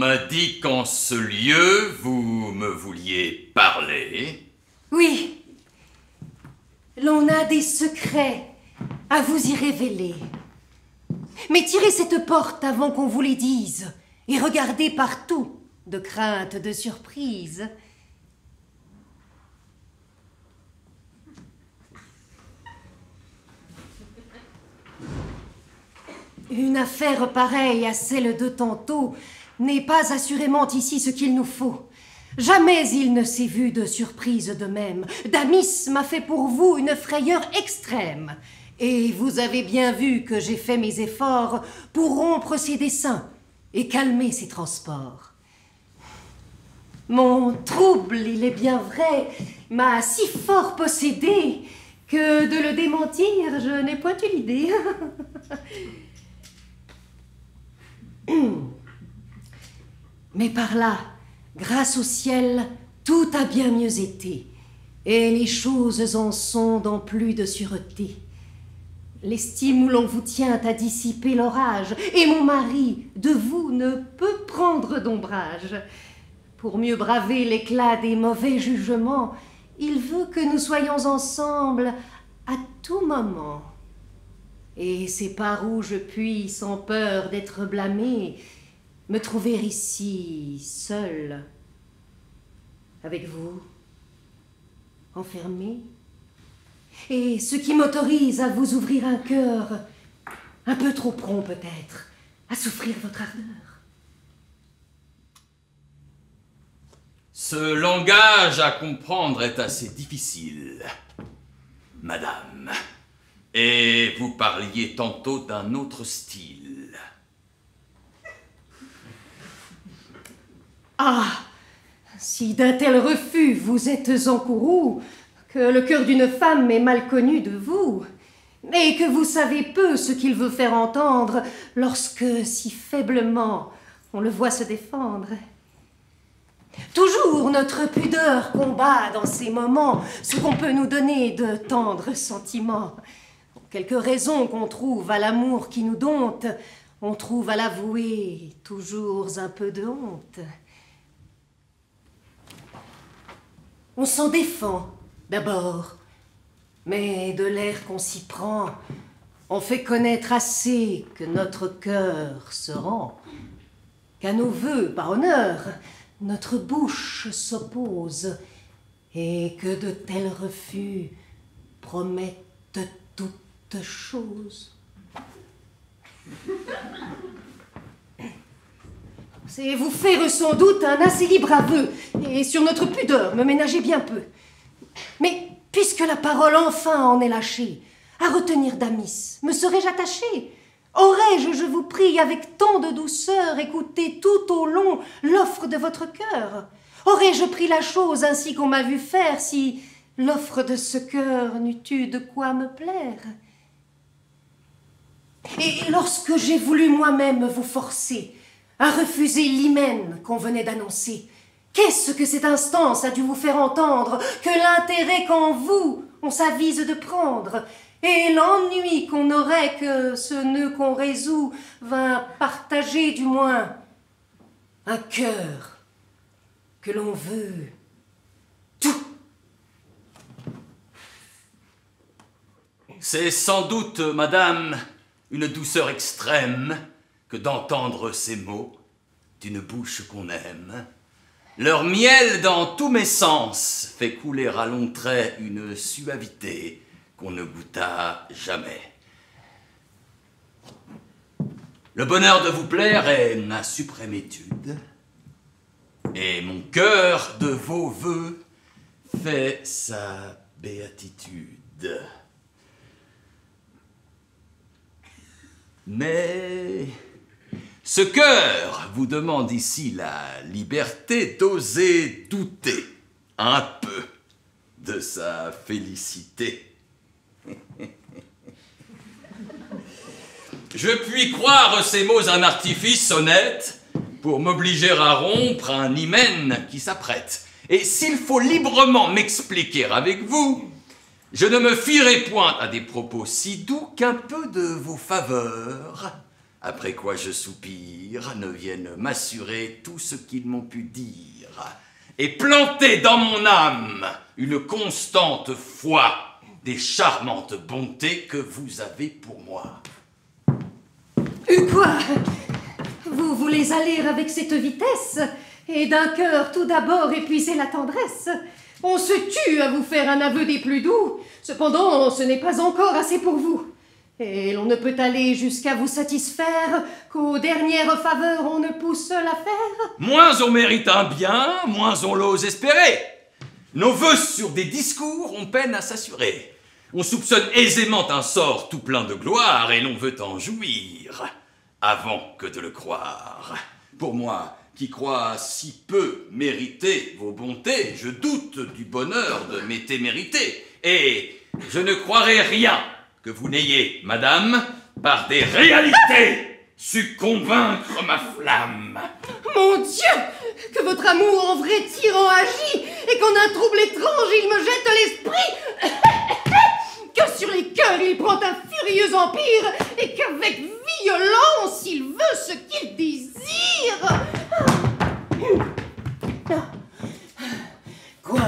m'a dit qu'en ce lieu, vous me vouliez parler. Oui. L'on a des secrets à vous y révéler. Mais tirez cette porte avant qu'on vous les dise, et regardez partout, de crainte de surprise. Une affaire pareille à celle de tantôt n'est pas assurément ici ce qu'il nous faut. Jamais il ne s'est vu de surprise de même. Damis m'a fait pour vous une frayeur extrême. Et vous avez bien vu que j'ai fait mes efforts pour rompre ses desseins et calmer ses transports. Mon trouble, il est bien vrai, m'a si fort possédé que de le démentir, je n'ai point eu l'idée. Mais par là, grâce au ciel, tout a bien mieux été, et les choses en sont dans plus de sûreté. L'estime où l'on vous tient a dissipé l'orage, et mon mari, de vous, ne peut prendre d'ombrage. Pour mieux braver l'éclat des mauvais jugements, il veut que nous soyons ensemble à tout moment. Et c'est par où je puis, sans peur d'être blâmé, me trouver ici, seul, avec vous, enfermé. Et ce qui m'autorise à vous ouvrir un cœur, un peu trop prompt peut-être, à souffrir votre ardeur. Ce langage à comprendre est assez difficile, madame. Et vous parliez tantôt d'un autre style. Ah, si d'un tel refus vous êtes encouru, que le cœur d'une femme est mal connu de vous, et que vous savez peu ce qu'il veut faire entendre lorsque, si faiblement, on le voit se défendre. Toujours notre pudeur combat dans ces moments ce qu'on peut nous donner de tendres sentiments. Quelques raisons qu'on trouve à l'amour qui nous dompte, on trouve à l'avouer toujours un peu de honte. On s'en défend, d'abord, mais de l'air qu'on s'y prend, on fait connaître assez que notre cœur se rend, qu'à nos vœux, par honneur, notre bouche s'oppose, et que de tels refus promettent toutes choses. C'est vous faire sans doute un assez libre aveu, et sur notre pudeur me ménager bien peu. Mais puisque la parole enfin en est lâchée, à retenir Damis, me serais-je attachée? Aurais-je, je vous prie, avec tant de douceur, écouté tout au long l'offre de votre cœur? Aurais-je pris la chose ainsi qu'on m'a vu faire, si l'offre de ce cœur n'eût eu de quoi me plaire? Et lorsque j'ai voulu moi-même vous forcer à refuser l'hymen qu'on venait d'annoncer, qu'est-ce que cette instance a dû vous faire entendre que l'intérêt qu'en vous on s'avise de prendre, et l'ennui qu'on aurait que ce nœud qu'on résout vint partager du moins un cœur que l'on veut tout. C'est sans doute, madame, une douceur extrême que d'entendre ces mots d'une bouche qu'on aime. Leur miel dans tous mes sens fait couler à longs traits une suavité qu'on ne goûta jamais. Le bonheur de vous plaire est ma suprême étude, et mon cœur de vos vœux fait sa béatitude. Mais ce cœur vous demande ici la liberté d'oser douter un peu de sa félicité. Je puis croire ces mots un artifice honnête pour m'obliger à rompre un hymen qui s'apprête. Et s'il faut librement m'expliquer avec vous, je ne me fierai point à des propos si doux qu'un peu de vos faveurs après quoi je soupire, ne viennent m'assurer tout ce qu'ils m'ont pu dire, et planter dans mon âme une constante foi des charmantes bontés que vous avez pour moi. Quoi? Vous voulez aller avec cette vitesse, et d'un cœur tout d'abord épuiser la tendresse? On se tue à vous faire un aveu des plus doux, cependant ce n'est pas encore assez pour vous. Et l'on ne peut aller jusqu'à vous satisfaire qu'aux dernières faveurs on ne pousse l'affaire. Moins on mérite un bien, moins on l'ose espérer. Nos vœux sur des discours ont peine à s'assurer. On soupçonne aisément un sort tout plein de gloire et l'on veut en jouir avant que de le croire. Pour moi, qui crois si peu mériter vos bontés, je doute du bonheur de mes témérités, et je ne croirai rien que vous n'ayez, madame, par des réalités, su convaincre ma flamme. Mon Dieu, que votre amour en vrai tyran agit, et qu'en un trouble étrange il me jette l'esprit, que sur les cœurs il prend un furieux empire, et qu'avec violence il veut ce qu'il désire. Quoi?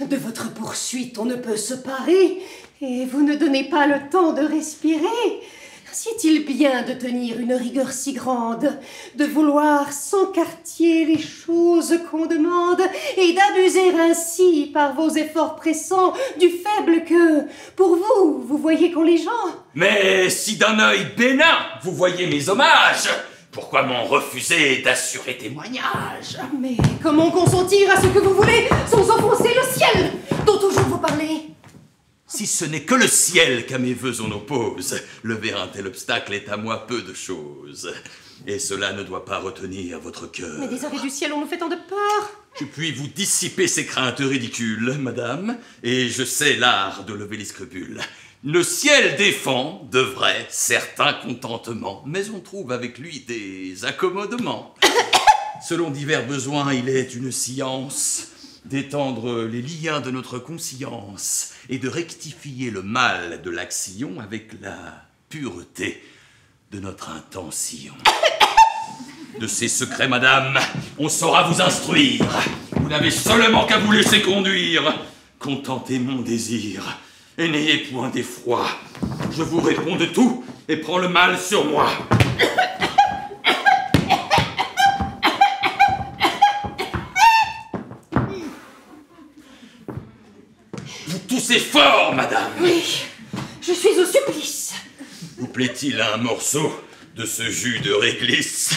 De votre poursuite on ne peut se parer, et vous ne donnez pas le temps de respirer. C'est-il bien de tenir une rigueur si grande, de vouloir sans quartier les choses qu'on demande, et d'abuser ainsi par vos efforts pressants du faible que, pour vous, vous voyez qu'ont les gens? Mais si d'un œil bénin vous voyez mes hommages, pourquoi m'en refuser d'assurer témoignage? Mais comment consentir à ce que vous voulez sans offenser le ciel dont toujours vous parlez? Si ce n'est que le ciel qu'à mes vœux on oppose, lever un tel obstacle est à moi peu de choses. Et cela ne doit pas retenir votre cœur. Mais des arrêts du ciel, on nous fait tant de peur. Je puis vous dissiper ces craintes ridicules, madame, et je sais l'art de lever les scrupules. Le ciel défend, de vrai, certains contentements, mais on trouve avec lui des accommodements. Selon divers besoins, il est une science d'étendre les liens de notre conscience et de rectifier le mal de l'action avec la pureté de notre intention. De ces secrets, madame, on saura vous instruire. Vous n'avez seulement qu'à vous laisser conduire. Contentez mon désir et n'ayez point d'effroi. Je vous réponds de tout et prends le mal sur moi. Vous toussez fort, madame. Oui, je suis au supplice. Vous plaît-il un morceau de ce jus de réglisse?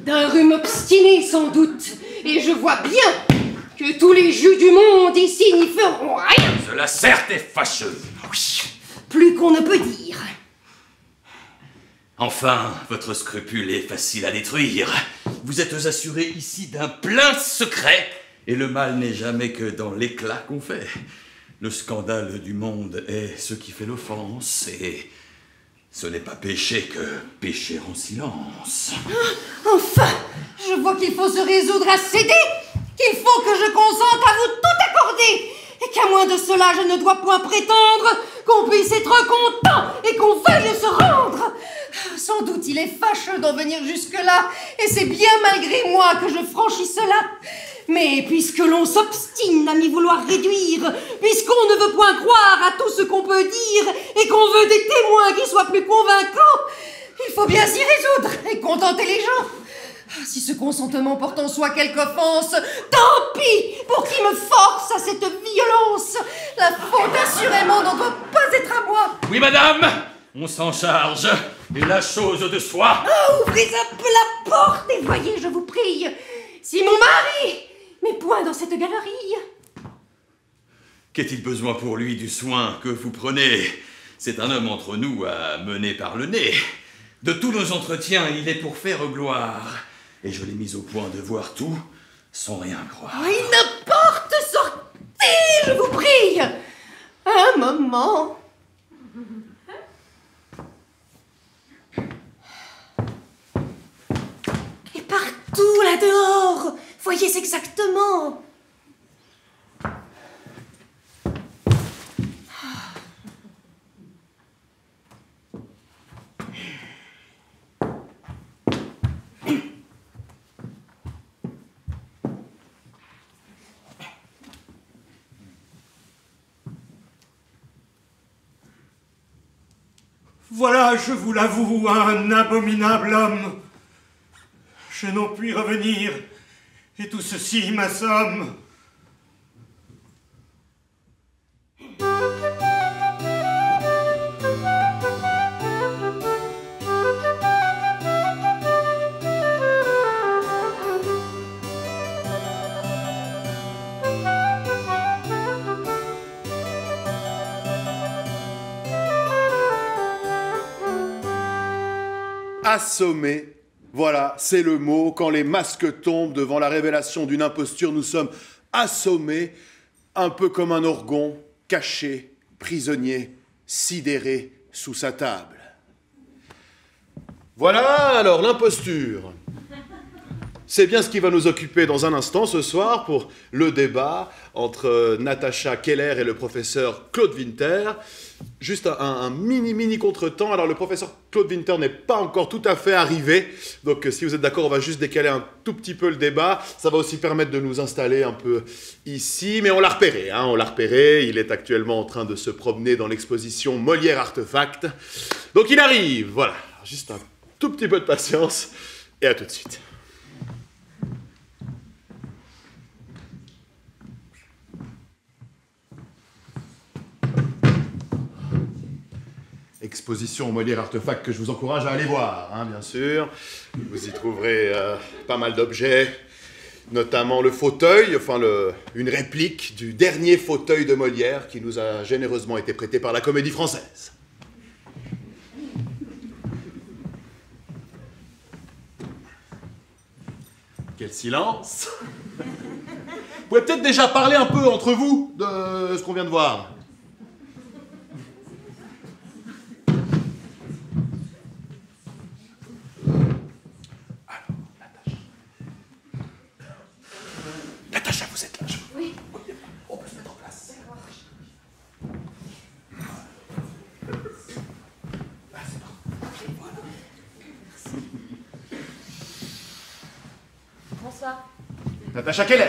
D'un rhume obstiné, sans doute. Et je vois bien que tous les jus du monde ici n'y feront rien. Cela certes est fâcheux. Oui, plus qu'on ne peut dire. Enfin, votre scrupule est facile à détruire. Vous êtes assuré ici d'un plein secret, et le mal n'est jamais que dans l'éclat qu'on fait. Le scandale du monde est ce qui fait l'offense, et ce n'est pas pécher que pécher en silence. Enfin, je vois qu'il faut se résoudre à céder, qu'il faut que je consente à vous tout accorder, et qu'à moins de cela, je ne dois point prétendre qu'on puisse être content et qu'on veuille se rendre. Sans doute il est fâcheux d'en venir jusque-là, et c'est bien malgré moi que je franchis cela. Mais puisque l'on s'obstine à m'y vouloir réduire, puisqu'on ne veut point croire à tout ce qu'on peut dire, et qu'on veut des témoins qui soient plus convaincants, il faut bien s'y résoudre et contenter les gens. Si ce consentement porte en soi quelque offense, tant pis pour qui me force à cette violence. La faute assurément n'en doit pas être à moi. Oui, madame, on s'en charge, et la chose de soi. Oh, ouvrez un peu la porte et voyez, je vous prie, si mon mari met point dans cette galerie. Qu'est-il besoin pour lui du soin que vous prenez? C'est un homme entre nous à mener par le nez. De tous nos entretiens, il est pour faire gloire. Et je l'ai mis au point de voir tout sans rien croire. Oui, n'importe, sortez, je vous prie. Un moment. Et partout là-dehors, voyez exactement. Voilà, je vous l'avoue, un abominable homme. Je n'en puis revenir, et tout ceci m'assomme. Assommé, voilà, c'est le mot. Quand les masques tombent devant la révélation d'une imposture, nous sommes assommés, un peu comme un orgon, caché, prisonnier, sidéré sous sa table. Voilà alors l'imposture. C'est bien ce qui va nous occuper dans un instant ce soir pour le débat entre Natacha Keller et le professeur Claude Winter. Juste un mini contretemps. Alors le professeur Claude Winter n'est pas encore tout à fait arrivé. Donc si vous êtes d'accord, on va juste décaler un tout petit peu le débat. Ça va aussi permettre de nous installer un peu ici. Mais on l'a repéré, hein, on l'a repéré. Il est actuellement en train de se promener dans l'exposition Molière Artefact. Donc il arrive, voilà. Juste un tout petit peu de patience et à tout de suite. Exposition Molière Artefact que je vous encourage à aller voir, hein, bien sûr. Vous y trouverez pas mal d'objets, notamment le fauteuil, enfin une réplique du dernier fauteuil de Molière qui nous a généreusement été prêté par la Comédie Française. Quel silence! Vous pouvez peut-être déjà parler un peu entre vous de ce qu'on vient de voir. Natacha, vous êtes là, Oui. On peut se mettre en place. Ah, c'est parti. Voilà. Bonsoir. Natacha Keller.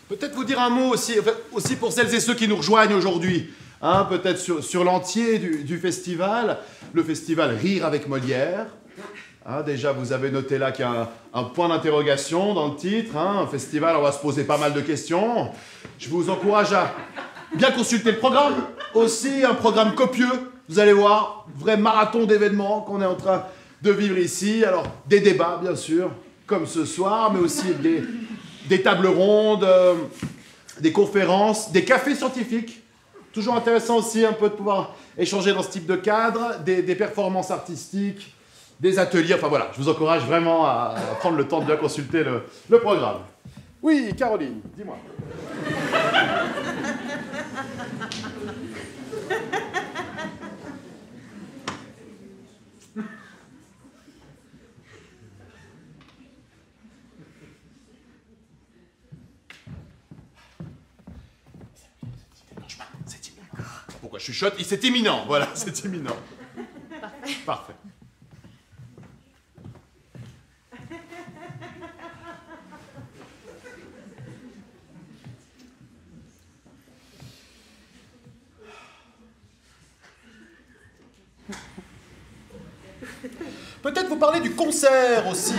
Peut-être vous dire un mot aussi, enfin, aussi pour celles et ceux qui nous rejoignent aujourd'hui, hein, peut-être sur l'entier du festival, le festival Rire avec Molière. Hein, déjà, vous avez noté là qu'il y a un point d'interrogation dans le titre. Hein, un festival, on va se poser pas mal de questions. Je vous encourage à bien consulter le programme. Aussi, un programme copieux. Vous allez voir, vrai marathon d'événements qu'on est en train de vivre ici. Alors, des débats, bien sûr, comme ce soir, mais aussi des tables rondes, des conférences, des cafés scientifiques. Toujours intéressant aussi un peu de pouvoir échanger dans ce type de cadre, des performances artistiques, des ateliers. Enfin voilà, je vous encourage vraiment à prendre le temps de bien consulter le programme. Oui, Caroline, dis-moi. Pourquoi je chuchote? C'est imminent, voilà, c'est imminent. Parfait. Parfait. Peut-être vous parler du concert aussi.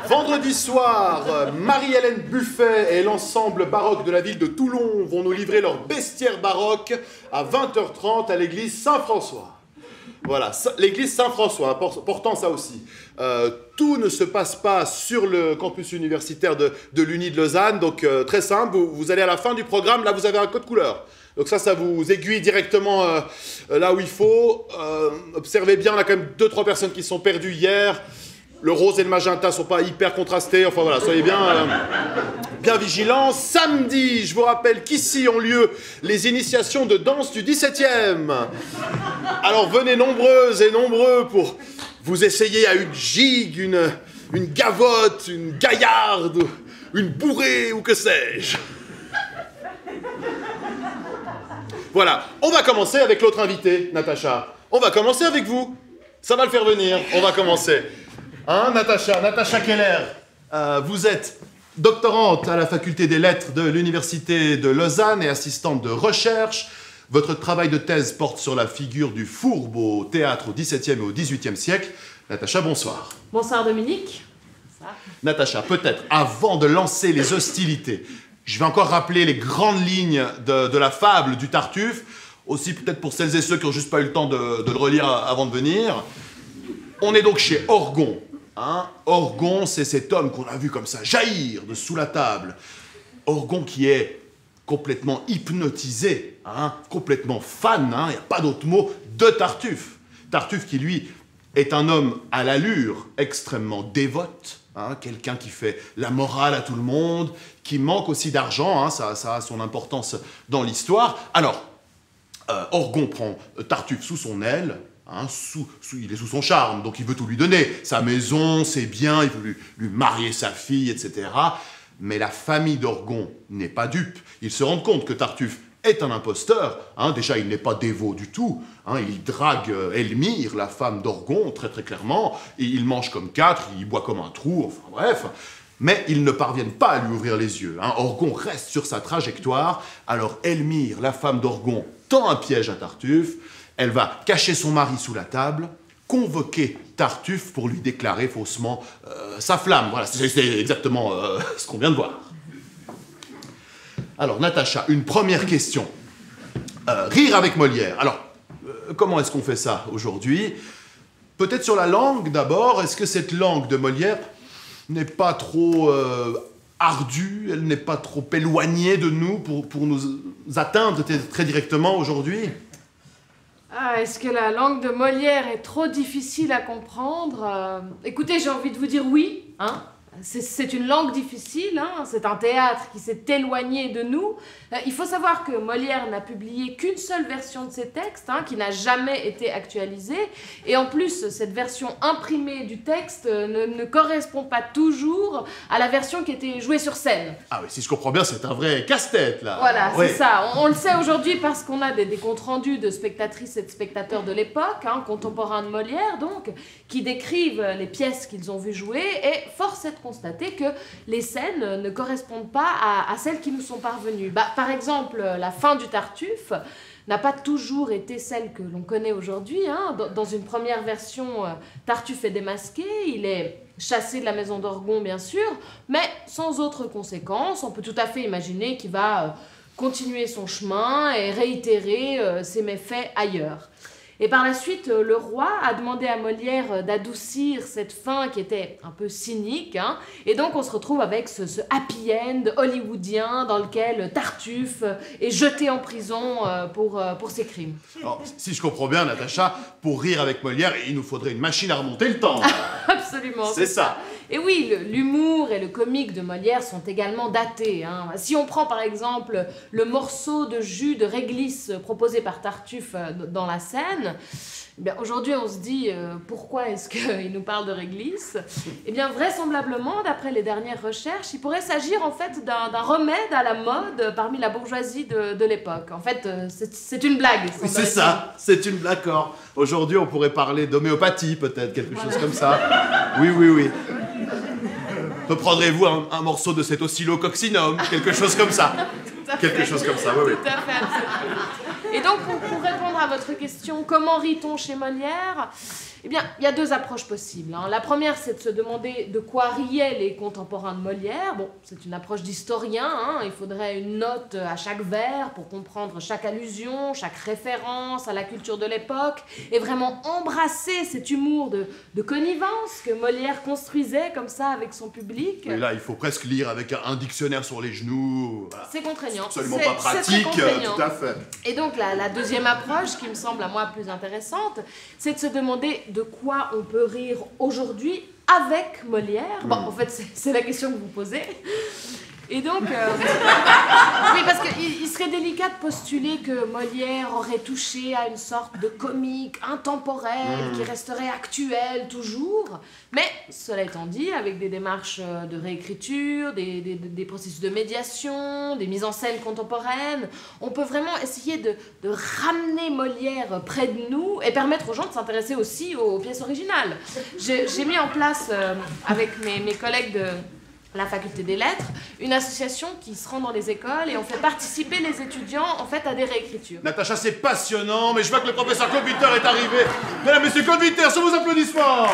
Vendredi soir, Marie-Hélène Buffet et l'ensemble baroque de la ville de Toulon vont nous livrer leur bestiaire baroque à 20h30 à l'église Saint-François. Voilà, l'église Saint-François, important ça aussi. Tout ne se passe pas sur le campus universitaire de l'Uni de Lausanne, donc très simple, vous allez à la fin du programme, là vous avez un code couleur. Donc ça vous aiguille directement là où il faut. Observez bien, on a quand même 2-3 personnes qui sont perdues hier. Le rose et le magenta sont pas hyper contrastés. Enfin voilà, soyez bien vigilants. Samedi, je vous rappelle qu'ici ont lieu les initiations de danse du 17e. Alors venez nombreuses et nombreux pour vous essayer à une gigue, une gavotte, une gaillarde, une bourrée ou que sais-je. Voilà, on va commencer avec l'autre invité, Natacha. On va commencer avec vous. Ça va le faire venir, on va commencer. Hein, Natacha Keller, vous êtes doctorante à la faculté des lettres de l'université de Lausanne et assistante de recherche. Votre travail de thèse porte sur la figure du fourbe au théâtre au XVIIe et au XVIIIe siècle. Natacha, bonsoir. Bonsoir Dominique. Natacha, peut-être avant de lancer les hostilités, je vais encore rappeler les grandes lignes de la fable du Tartuffe, aussi peut-être pour celles et ceux qui n'ont juste pas eu le temps de le relire avant de venir. On est donc chez Orgon. Hein. Orgon, c'est cet homme qu'on a vu comme ça jaillir de sous la table. Orgon qui est complètement hypnotisé, hein, complètement fan, il n'y a pas d'autre mot, de Tartuffe. Tartuffe qui, lui, est un homme à l'allure extrêmement dévote, hein, quelqu'un qui fait la morale à tout le monde, qui manque aussi d'argent, hein, ça a son importance dans l'histoire. Alors, Orgon prend Tartuffe sous son aile, hein, il est sous son charme, donc il veut tout lui donner, sa maison, ses biens, il veut lui marier sa fille, etc. Mais la famille d'Orgon n'est pas dupe. Ils se rendent compte que Tartuffe est un imposteur. Hein, déjà, il n'est pas dévot du tout. Hein, il drague Elmire, la femme d'Orgon, très très clairement. Et il mange comme quatre, il boit comme un trou, enfin bref. Mais ils ne parviennent pas à lui ouvrir les yeux. Hein. Orgon reste sur sa trajectoire. Alors Elmire, la femme d'Orgon, tend un piège à Tartuffe. Elle va cacher son mari sous la table, convoquer Tartuffe pour lui déclarer faussement sa flamme. Voilà, c'est exactement ce qu'on vient de voir. Alors, Natacha, une première question. Rire avec Molière. Alors, comment est-ce qu'on fait ça aujourd'hui? Peut-être sur la langue d'abord. Est-ce que cette langue de Molière n'est pas trop ardue, elle n'est pas trop éloignée de nous pour nous atteindre très directement aujourd'hui? Ah, est-ce que la langue de Molière est trop difficile à comprendre? Écoutez, j'ai envie de vous dire oui, hein. C'est une langue difficile, hein. C'est un théâtre qui s'est éloigné de nous. Il faut savoir que Molière n'a publié qu'une seule version de ses textes, hein, qui n'a jamais été actualisée. Et en plus, cette version imprimée du texte ne correspond pas toujours à la version qui était jouée sur scène. Ah oui, si je comprends bien, c'est un vrai casse-tête, là. Voilà, oui. C'est ça. On le sait aujourd'hui parce qu'on a des comptes rendus de spectatrices et de spectateurs de l'époque, hein, contemporains de Molière, donc, qui décrivent les pièces qu'ils ont vues jouer, et force est de constater que les scènes ne correspondent pas à celles qui nous sont parvenues. Par exemple, la fin du Tartuffe n'a pas toujours été celle que l'on connaît aujourd'hui. Hein. Dans une première version, Tartuffe est démasqué, il est chassé de la maison d'Orgon, bien sûr, mais sans autre conséquence. On peut tout à fait imaginer qu'il va continuer son chemin et réitérer ses méfaits ailleurs. Et par la suite, le roi a demandé à Molière d'adoucir cette fin qui était un peu cynique, hein, et donc on se retrouve avec ce happy end hollywoodien dans lequel Tartuffe est jeté en prison pour ses crimes. Alors, si je comprends bien, Natacha, pour rire avec Molière, il nous faudrait une machine à remonter le temps. Absolument. C'est ça. Et oui, l'humour et le comique de Molière sont également datés. Hein. Si on prend par exemple le morceau de jus de réglisse proposé par Tartuffe dans la scène, eh bien, aujourd'hui on se dit pourquoi est-ce qu'il nous parle de réglisse? Eh bien vraisemblablement, d'après les dernières recherches, il pourrait s'agir en fait d'un remède à la mode parmi la bourgeoisie de l'époque. En fait, c'est une blague. Oui, c'est ça, c'est une blague. D'accord. Aujourd'hui on pourrait parler d'homéopathie peut-être, quelque chose comme ça. Oui. Reprendrez-vous un morceau de cet oscillococcinum, quelque chose comme ça. Quelque chose comme ça, oui. Tout à fait, absolument. Et donc, pour répondre à votre question, comment rit-on chez Molière? Eh bien, il y a deux approches possibles. Hein. La première, c'est de se demander de quoi riaient les contemporains de Molière. Bon, c'est une approche d'historien. Hein. Il faudrait une note à chaque vers pour comprendre chaque allusion, chaque référence à la culture de l'époque, et vraiment embrasser cet humour de connivence que Molière construisait comme ça avec son public. Et là, il faut presque lire avec un dictionnaire sur les genoux. Voilà. C'est contraignant. Absolument pas pratique, tout à fait. Et donc, la deuxième approche, qui me semble à moi plus intéressante, c'est de se demander de quoi on peut rire aujourd'hui avec Molière. Bon, en fait, c'est la question que vous posez. Et donc, oui, parce qu'il serait délicat de postuler que Molière aurait touché à une sorte de comique intemporel qui resterait actuel toujours. Mais, cela étant dit, avec des démarches de réécriture, des processus de médiation, des mises en scène contemporaines, on peut vraiment essayer de ramener Molière près de nous et permettre aux gens de s'intéresser aussi aux pièces originales. J'ai mis en place, avec mes collègues de la faculté des lettres, une association qui se rend dans les écoles et on fait participer les étudiants en fait à des réécritures. Natacha, c'est passionnant, mais je vois que le professeur Claude Winter est arrivé. Mesdames, messieurs, Claude Winter, sur vos applaudissements.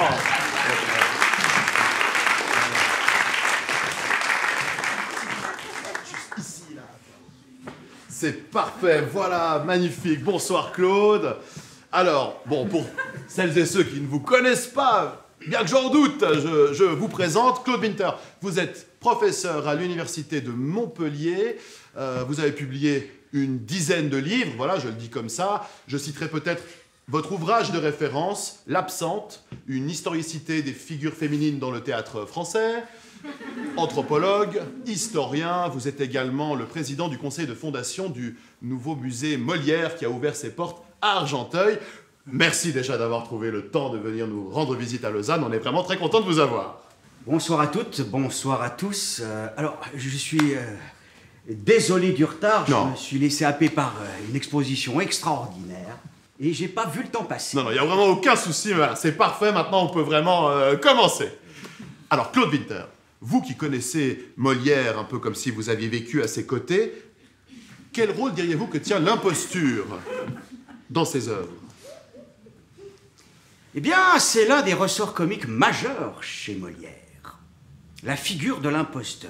C'est parfait, voilà, magnifique. Bonsoir Claude. Alors, bon, pour celles et ceux qui ne vous connaissent pas, bien que j'en doute, je vous présente Claude Winter. Vous êtes professeur à l'université de Montpellier. Vous avez publié une dizaine de livres, voilà, je le dis comme ça. Je citerai peut-être votre ouvrage de référence, L'Absente, une historicité des figures féminines dans le théâtre français. Anthropologue, historien, vous êtes également le président du conseil de fondation du nouveau musée Molière qui a ouvert ses portes à Argenteuil. Merci déjà d'avoir trouvé le temps de venir nous rendre visite à Lausanne. On est vraiment très content de vous avoir. Bonsoir à toutes, bonsoir à tous. Alors, je suis désolé du retard. Non. Je me suis laissé happer par une exposition extraordinaire et j'ai pas vu le temps passer. Non, il n'y a vraiment aucun souci. Voilà, c'est parfait. Maintenant, on peut vraiment commencer. Alors, Claude Winter, vous qui connaissez Molière un peu comme si vous aviez vécu à ses côtés, quel rôle diriez-vous que tient l'imposture dans ses œuvres? Eh bien, c'est l'un des ressorts comiques majeurs chez Molière. La figure de l'imposteur.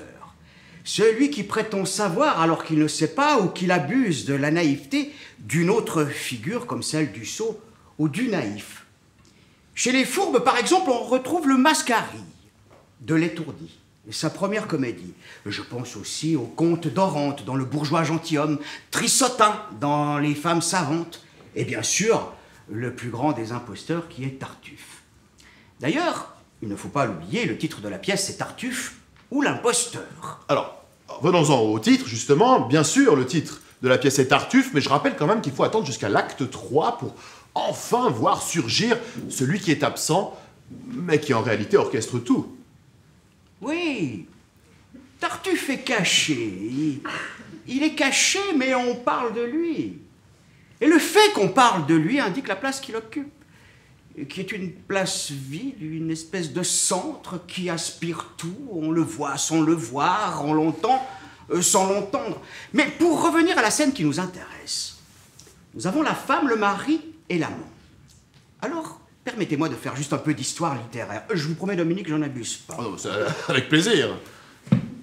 Celui qui prétend savoir alors qu'il ne sait pas ou qu'il abuse de la naïveté d'une autre figure comme celle du sot ou du naïf. Chez les fourbes, par exemple, on retrouve le Mascarille de l'étourdi, sa première comédie. Je pense aussi au comte d'Orante dans Le bourgeois gentilhomme, Trissotin dans Les femmes savantes, et bien sûr, le plus grand des imposteurs qui est Tartuffe. D'ailleurs, il ne faut pas l'oublier, le titre de la pièce c'est Tartuffe ou l'imposteur. Alors, venons-en au titre, justement. Bien sûr, le titre de la pièce est Tartuffe, mais je rappelle quand même qu'il faut attendre jusqu'à l'acte 3 pour enfin voir surgir celui qui est absent, mais qui en réalité orchestre tout. Oui, Tartuffe est caché. Il est caché, mais on parle de lui. Et le fait qu'on parle de lui indique la place qu'il occupe, qui est une place vide, une espèce de centre qui aspire tout. On le voit sans le voir, on l'entend sans l'entendre. Mais pour revenir à la scène qui nous intéresse, nous avons la femme, le mari et l'amant. Alors, permettez-moi de faire juste un peu d'histoire littéraire. Je vous promets, Dominique, j'en abuse pas. Oh, avec plaisir.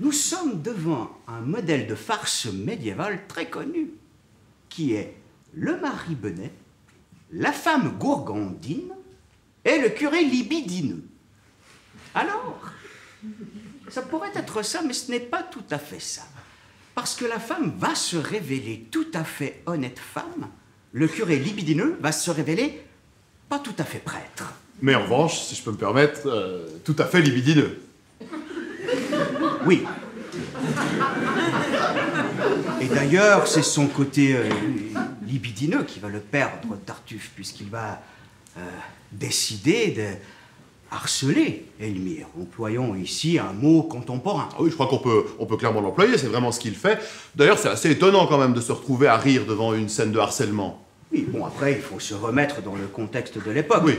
Nous sommes devant un modèle de farce médiévale très connu, qui est le mari Benet, la femme gourgandine et le curé libidineux. Alors, ça pourrait être ça, mais ce n'est pas tout à fait ça. Parce que la femme va se révéler tout à fait honnête femme, le curé libidineux va se révéler pas tout à fait prêtre. Mais en revanche, si je peux me permettre, tout à fait libidineux. Oui. Et d'ailleurs, c'est son côté libidineux qui va le perdre, Tartuffe, puisqu'il va décider de harceler Elmire. Employons ici un mot contemporain. Ah oui, je crois qu'on peut clairement l'employer, c'est vraiment ce qu'il fait. D'ailleurs, c'est assez étonnant quand même de se retrouver à rire devant une scène de harcèlement. Oui, bon, après, il faut se remettre dans le contexte de l'époque. Oui.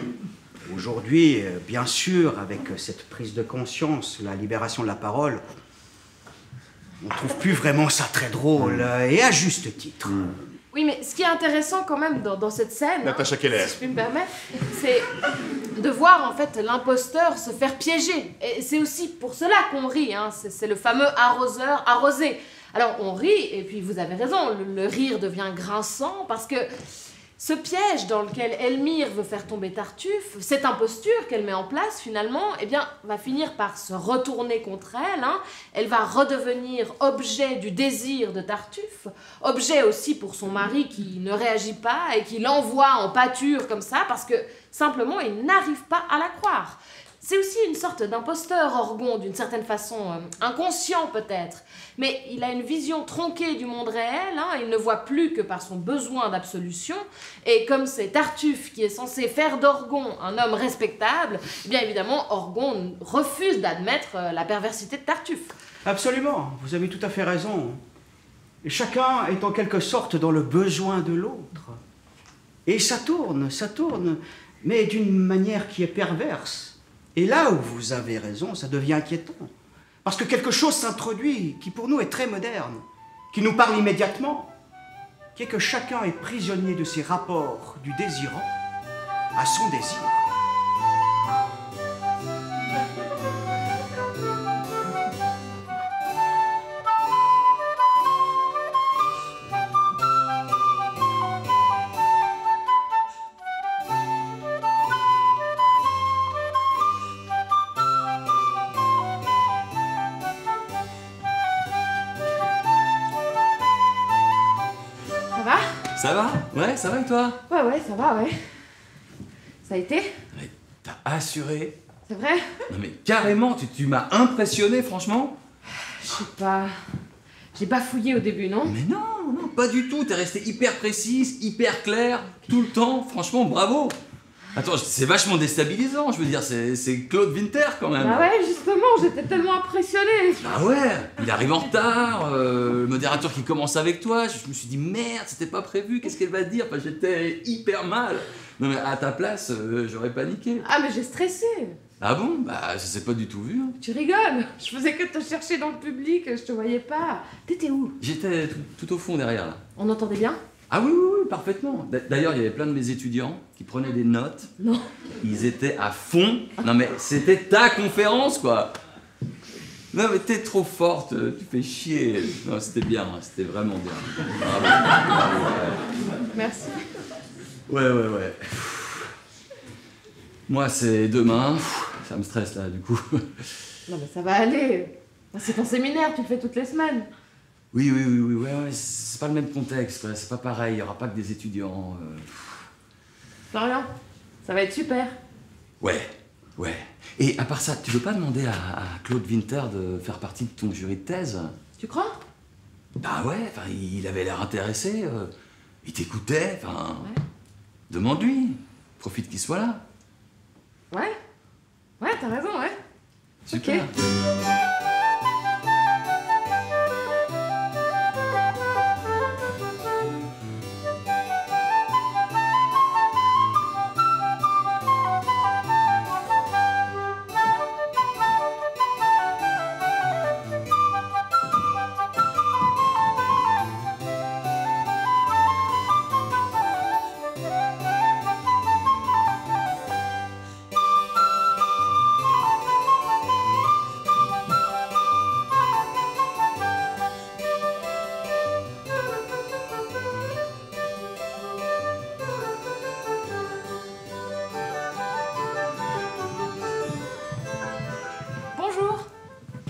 Aujourd'hui, bien sûr, avec cette prise de conscience, la libération de la parole, on ne trouve plus vraiment ça très drôle, et à juste titre. Oui, mais ce qui est intéressant quand même dans cette scène, Natacha Keller. si je puis me permettre, c'est de voir en fait l'imposteur se faire piéger. Et c'est aussi pour cela qu'on rit, hein. C'est le fameux arroseur arrosé. Alors on rit, et puis vous avez raison, le rire devient grinçant, parce que ce piège dans lequel Elmire veut faire tomber Tartuffe, cette imposture qu'elle met en place finalement, eh bien, va finir par se retourner contre elle, hein. Elle va redevenir objet du désir de Tartuffe, objet aussi pour son mari qui ne réagit pas et qui l'envoie en pâture comme ça, parce que simplement il n'arrive pas à la croire. c'est aussi une sorte d'imposteur, Orgon, d'une certaine façon, inconscient peut-être. Mais il a une vision tronquée du monde réel, hein, il ne voit plus que par son besoin d'absolution, et comme c'est Tartuffe qui est censé faire d'Orgon un homme respectable, eh bien évidemment, Orgon refuse d'admettre la perversité de Tartuffe. Absolument, vous avez tout à fait raison. Et chacun est en quelque sorte dans le besoin de l'autre. Et ça tourne, mais d'une manière qui est perverse. Et là où vous avez raison, ça devient inquiétant. Parce que quelque chose s'introduit qui pour nous est très moderne, qui nous parle immédiatement, qui est que chacun est prisonnier de ses rapports du désirant à son désir. Ça va? Ouais, ça va et toi? Ouais, ça va, ouais. Ça a été? Mais t'as assuré? C'est vrai? Non mais carrément, tu m'as impressionné franchement. Je sais pas... J'ai bafouillé au début, non? Mais non, pas du tout, t'es restée hyper précise, hyper claire, tout le temps, franchement bravo. Attends, c'est vachement déstabilisant, je veux dire, c'est Claude Winter quand même. Bah ouais, justement, j'étais tellement impressionnée. Ah ouais, il arrive en retard, le modérateur qui commence avec toi, je me suis dit merde, c'était pas prévu, qu'est-ce qu'elle va dire? Enfin, j'étais hyper mal. Non mais à ta place, j'aurais paniqué. Ah mais j'ai stressé. Ah bon? Bah ça s'est pas du tout vu. Hein. Tu rigoles? Je faisais que te chercher dans le public, je te voyais pas. T'étais où? J'étais tout au fond derrière là. On entendait bien? Ah oui, parfaitement. D'ailleurs, il y avait plein de mes étudiants qui prenaient des notes. Non. Ils étaient à fond. Non mais c'était ta conférence quoi. Non mais t'es trop forte, tu fais chier. Non, c'était bien, c'était vraiment bien. Bravo. Merci. Ouais. Moi c'est demain, ça me stresse là du coup. Non mais ça va aller. C'est ton séminaire, tu le fais toutes les semaines. Oui, ouais, c'est pas le même contexte, quoi. C'est pas pareil, il y aura pas que des étudiants. Florian, ça va être super. Ouais. Et à part ça, tu veux pas demander à Claude Winter de faire partie de ton jury de thèse? Tu crois? Bah ouais, enfin, il avait l'air intéressé, il t'écoutait, enfin... Ouais. Demande-lui, profite qu'il soit là. Ouais, t'as raison, ouais. Super. Ok.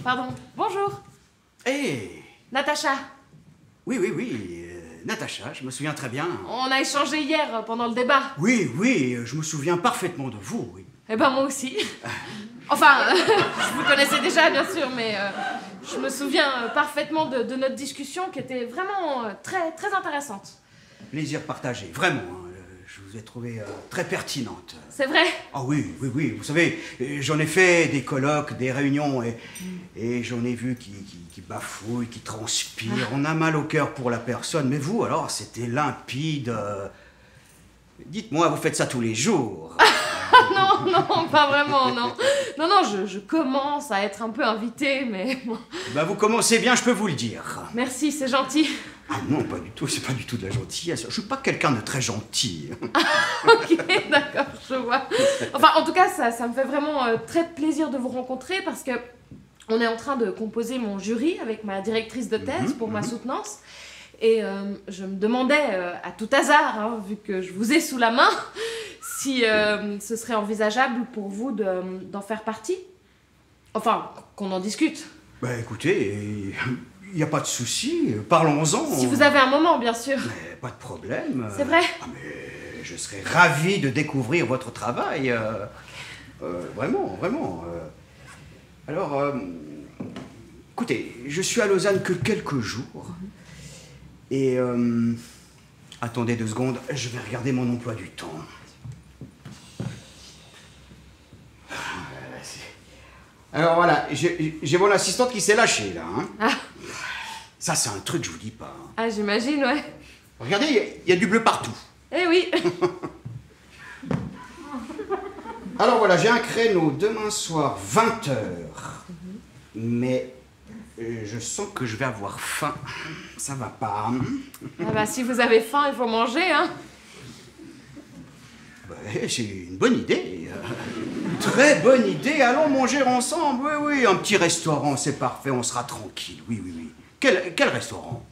Pardon, bonjour. Hé Natacha. Oui, Natacha, je me souviens très bien. On a échangé hier pendant le débat. Oui, je me souviens parfaitement de vous, oui. Eh ben moi aussi. Enfin, je vous connaissais déjà bien sûr, mais je me souviens parfaitement de notre discussion qui était vraiment très, très intéressante. Plaisir partagé, vraiment. Je vous ai trouvé très pertinente. C'est vrai? Ah oui, vous savez, j'en ai fait des colloques, des réunions, et j'en ai vu qui bafouillent, qui transpirent. On a mal au cœur pour la personne, mais vous, alors, c'était limpide. Dites-moi, vous faites ça tous les jours? Non, pas vraiment, non. Non, je commence à être un peu invitée, mais bon. Bah, vous commencez bien, je peux vous le dire. Merci, c'est gentil. Ah non, pas du tout, c'est pas du tout de la gentillesse. Je suis pas quelqu'un de très gentil. Ok, d'accord, je vois. Enfin, en tout cas, ça me fait vraiment très plaisir de vous rencontrer parce que on est en train de composer mon jury avec ma directrice de thèse pour ma soutenance. Et je me demandais, à tout hasard, hein, vu que je vous ai sous la main, si ce serait envisageable pour vous d'en faire partie. Enfin, qu'on en discute. Bah écoutez, il n'y a pas de souci, parlons-en. Si vous avez un moment, bien sûr. Mais pas de problème. C'est vrai? Ah mais je serais ravi de découvrir votre travail. Vraiment, vraiment. Alors, écoutez, je suis à Lausanne que quelques jours. Et, attendez 2 secondes, je vais regarder mon emploi du temps. Alors voilà, j'ai mon assistante qui s'est lâchée, là. Hein. Ah. Ça, c'est un truc, je vous dis pas. Hein. Ah, j'imagine, ouais. Regardez, il y a du bleu partout. Eh oui. Alors voilà, j'ai un créneau demain soir, 20h. Mais je sens que je vais avoir faim. Ça va pas. Hein. Ah bah, si vous avez faim, il faut manger, hein. Ouais, c'est une bonne idée. Très bonne idée. Allons manger ensemble. Oui, oui, un petit restaurant, c'est parfait. On sera tranquille. Oui, oui, oui. Quel restaurant?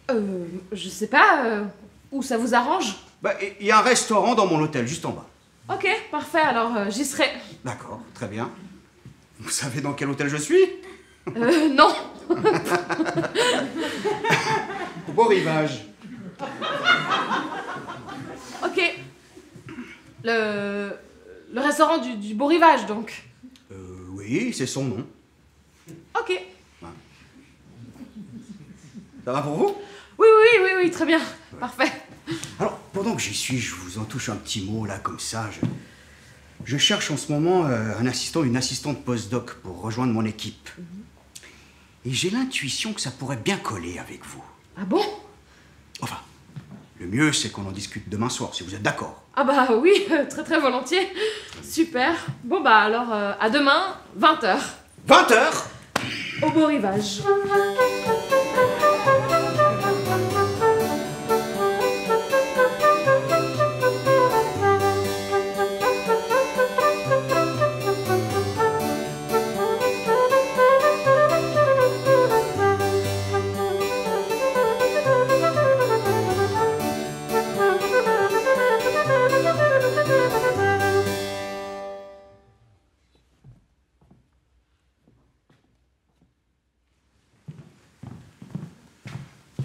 Je sais pas, où ça vous arrange? Bah, il y a un restaurant dans mon hôtel, juste en bas. Ok, parfait, alors j'y serai. D'accord, très bien. Vous savez dans quel hôtel je suis? Non. Au Beau Rivage. Ok. Le restaurant du Beau Rivage, donc. Oui, c'est son nom. Ok. Ouais. Ça va pour vous? Oui, très bien. Parfait. Alors, pendant que j'y suis, je vous en touche un petit mot, là, comme ça. Je cherche en ce moment un assistant, une assistante postdoc pour rejoindre mon équipe. Et j'ai l'intuition que ça pourrait bien coller avec vous. Ah bon? Enfin, le mieux, c'est qu'on en discute demain soir, si vous êtes d'accord. Ah bah oui, très très volontiers. Super. Bon bah alors, à demain, 20h. 20h? Au Beau Rivage.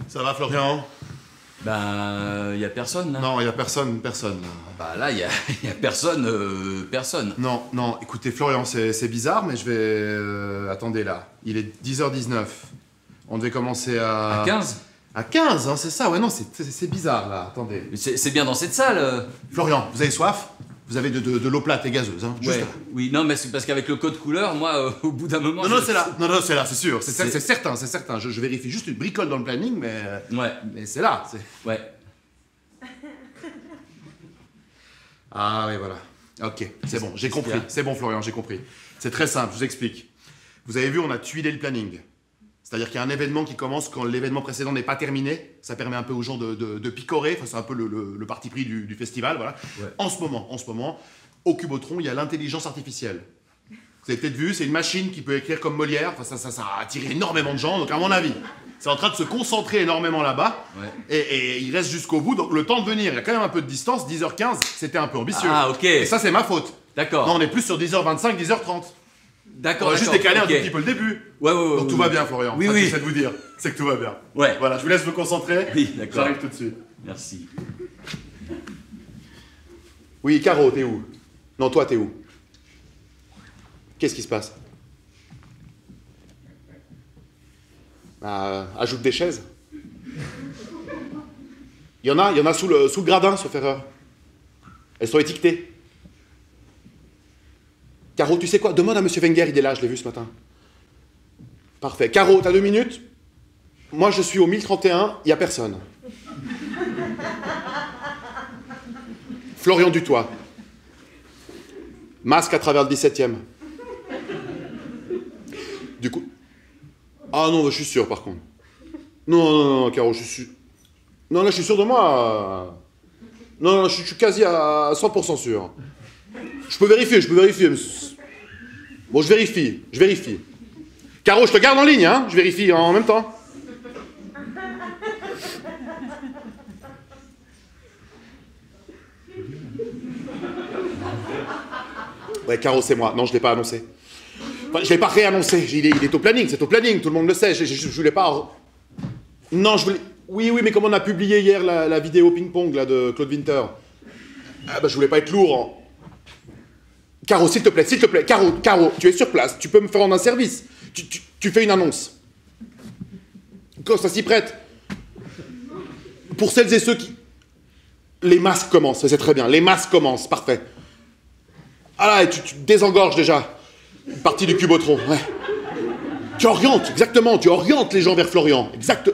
Ça va, Florian? Ben, y a personne, là. Non, il y a personne. Bah là, y a personne. Non, écoutez, Florian, c'est bizarre, mais je vais... attendez, là. Il est 10h19. On devait commencer à... À 15? À 15, hein, c'est ça. Ouais, non, c'est bizarre, là. Attendez. C'est bien dans cette salle. Florian, vous avez soif? Vous avez de l'eau plate et gazeuse, hein, juste Ouais. là. Oui, non, mais c'est parce qu'avec le code couleur, moi, au bout d'un moment... Non, c'est là. Non, c'est là, c'est sûr. C'est C'est- certain. Je vérifie juste une bricole dans le planning, mais... Ouais, Mais c'est là. ouais. Ah oui, voilà. Ok, c'est bon, j'ai qu'est-ce compris. qu'il y a C'est bon, Florian, j'ai compris. C'est très simple, je vous explique. Vous avez vu, on a tuilé le planning. C'est-à-dire qu'il y a un événement qui commence quand l'événement précédent n'est pas terminé. Ça permet un peu aux gens de picorer. Enfin, c'est un peu le parti pris du festival, voilà. Ouais. En ce moment, au Cubotron, il y a l'intelligence artificielle. Vous avez peut-être vu, c'est une machine qui peut écrire comme Molière. Enfin, ça a attiré énormément de gens. Donc, à mon avis, c'est en train de se concentrer énormément là-bas. Ouais. Et il reste jusqu'au bout. Donc, le temps de venir, il y a quand même un peu de distance. 10h15, c'était un peu ambitieux. Ah, ok. Et ça, c'est ma faute. D'accord. Non, on est plus sur 10h25, 10h30. D'accord, On va juste d'accord, décaler ok. un tout petit peu le début. Ouais. Donc tout va bien, Florian. Oui, Ça, oui. j'essaie de vous dire, c'est que tout va bien. Ouais. Voilà, je vous laisse vous concentrer. Oui, d'accord. J'arrive tout de suite. Merci. Oui, Caro, t'es où? Non, toi, t'es où? Qu'est-ce qui se passe? Bah, ajoute des chaises. Il y en a sous le gradin, sauf erreur. Elles sont étiquetées. Caro, tu sais quoi? Demande à Monsieur Wenger, il est là, je l'ai vu ce matin. Parfait. Caro, t'as 2 minutes? Moi, je suis au 1031, il n'y a personne. Florian Dutoit. Masque à travers le 17e. Du coup... Ah non, je suis sûr, par contre. Non, Caro, je suis... Non, là, je suis sûr de moi. Non, je suis quasi à 100% sûr. Je peux vérifier. Mais... Bon, je vérifie. Caro, je te garde en ligne, hein. Je vérifie en même temps. Ouais, Caro, c'est moi. Non, je ne l'ai pas annoncé. Enfin, je ne l'ai pas réannoncé. Il est au planning, c'est au planning, tout le monde le sait. Je voulais pas... Non, je voulais... Oui, mais comme on a publié hier la vidéo ping-pong là, de Claude Winter, ah, bah, je voulais pas être lourd. Caro, s'il te plaît, Caro, tu es sur place, tu peux me faire rendre un service. Tu fais une annonce. Quand ça s'y prête. Pour celles et ceux qui... Les masques commencent, c'est très bien, les masques commencent, parfait. Ah là, tu désengorges déjà. Une partie du cubotron, ouais. Tu orientes, exactement, tu orientes les gens vers Florian, exact.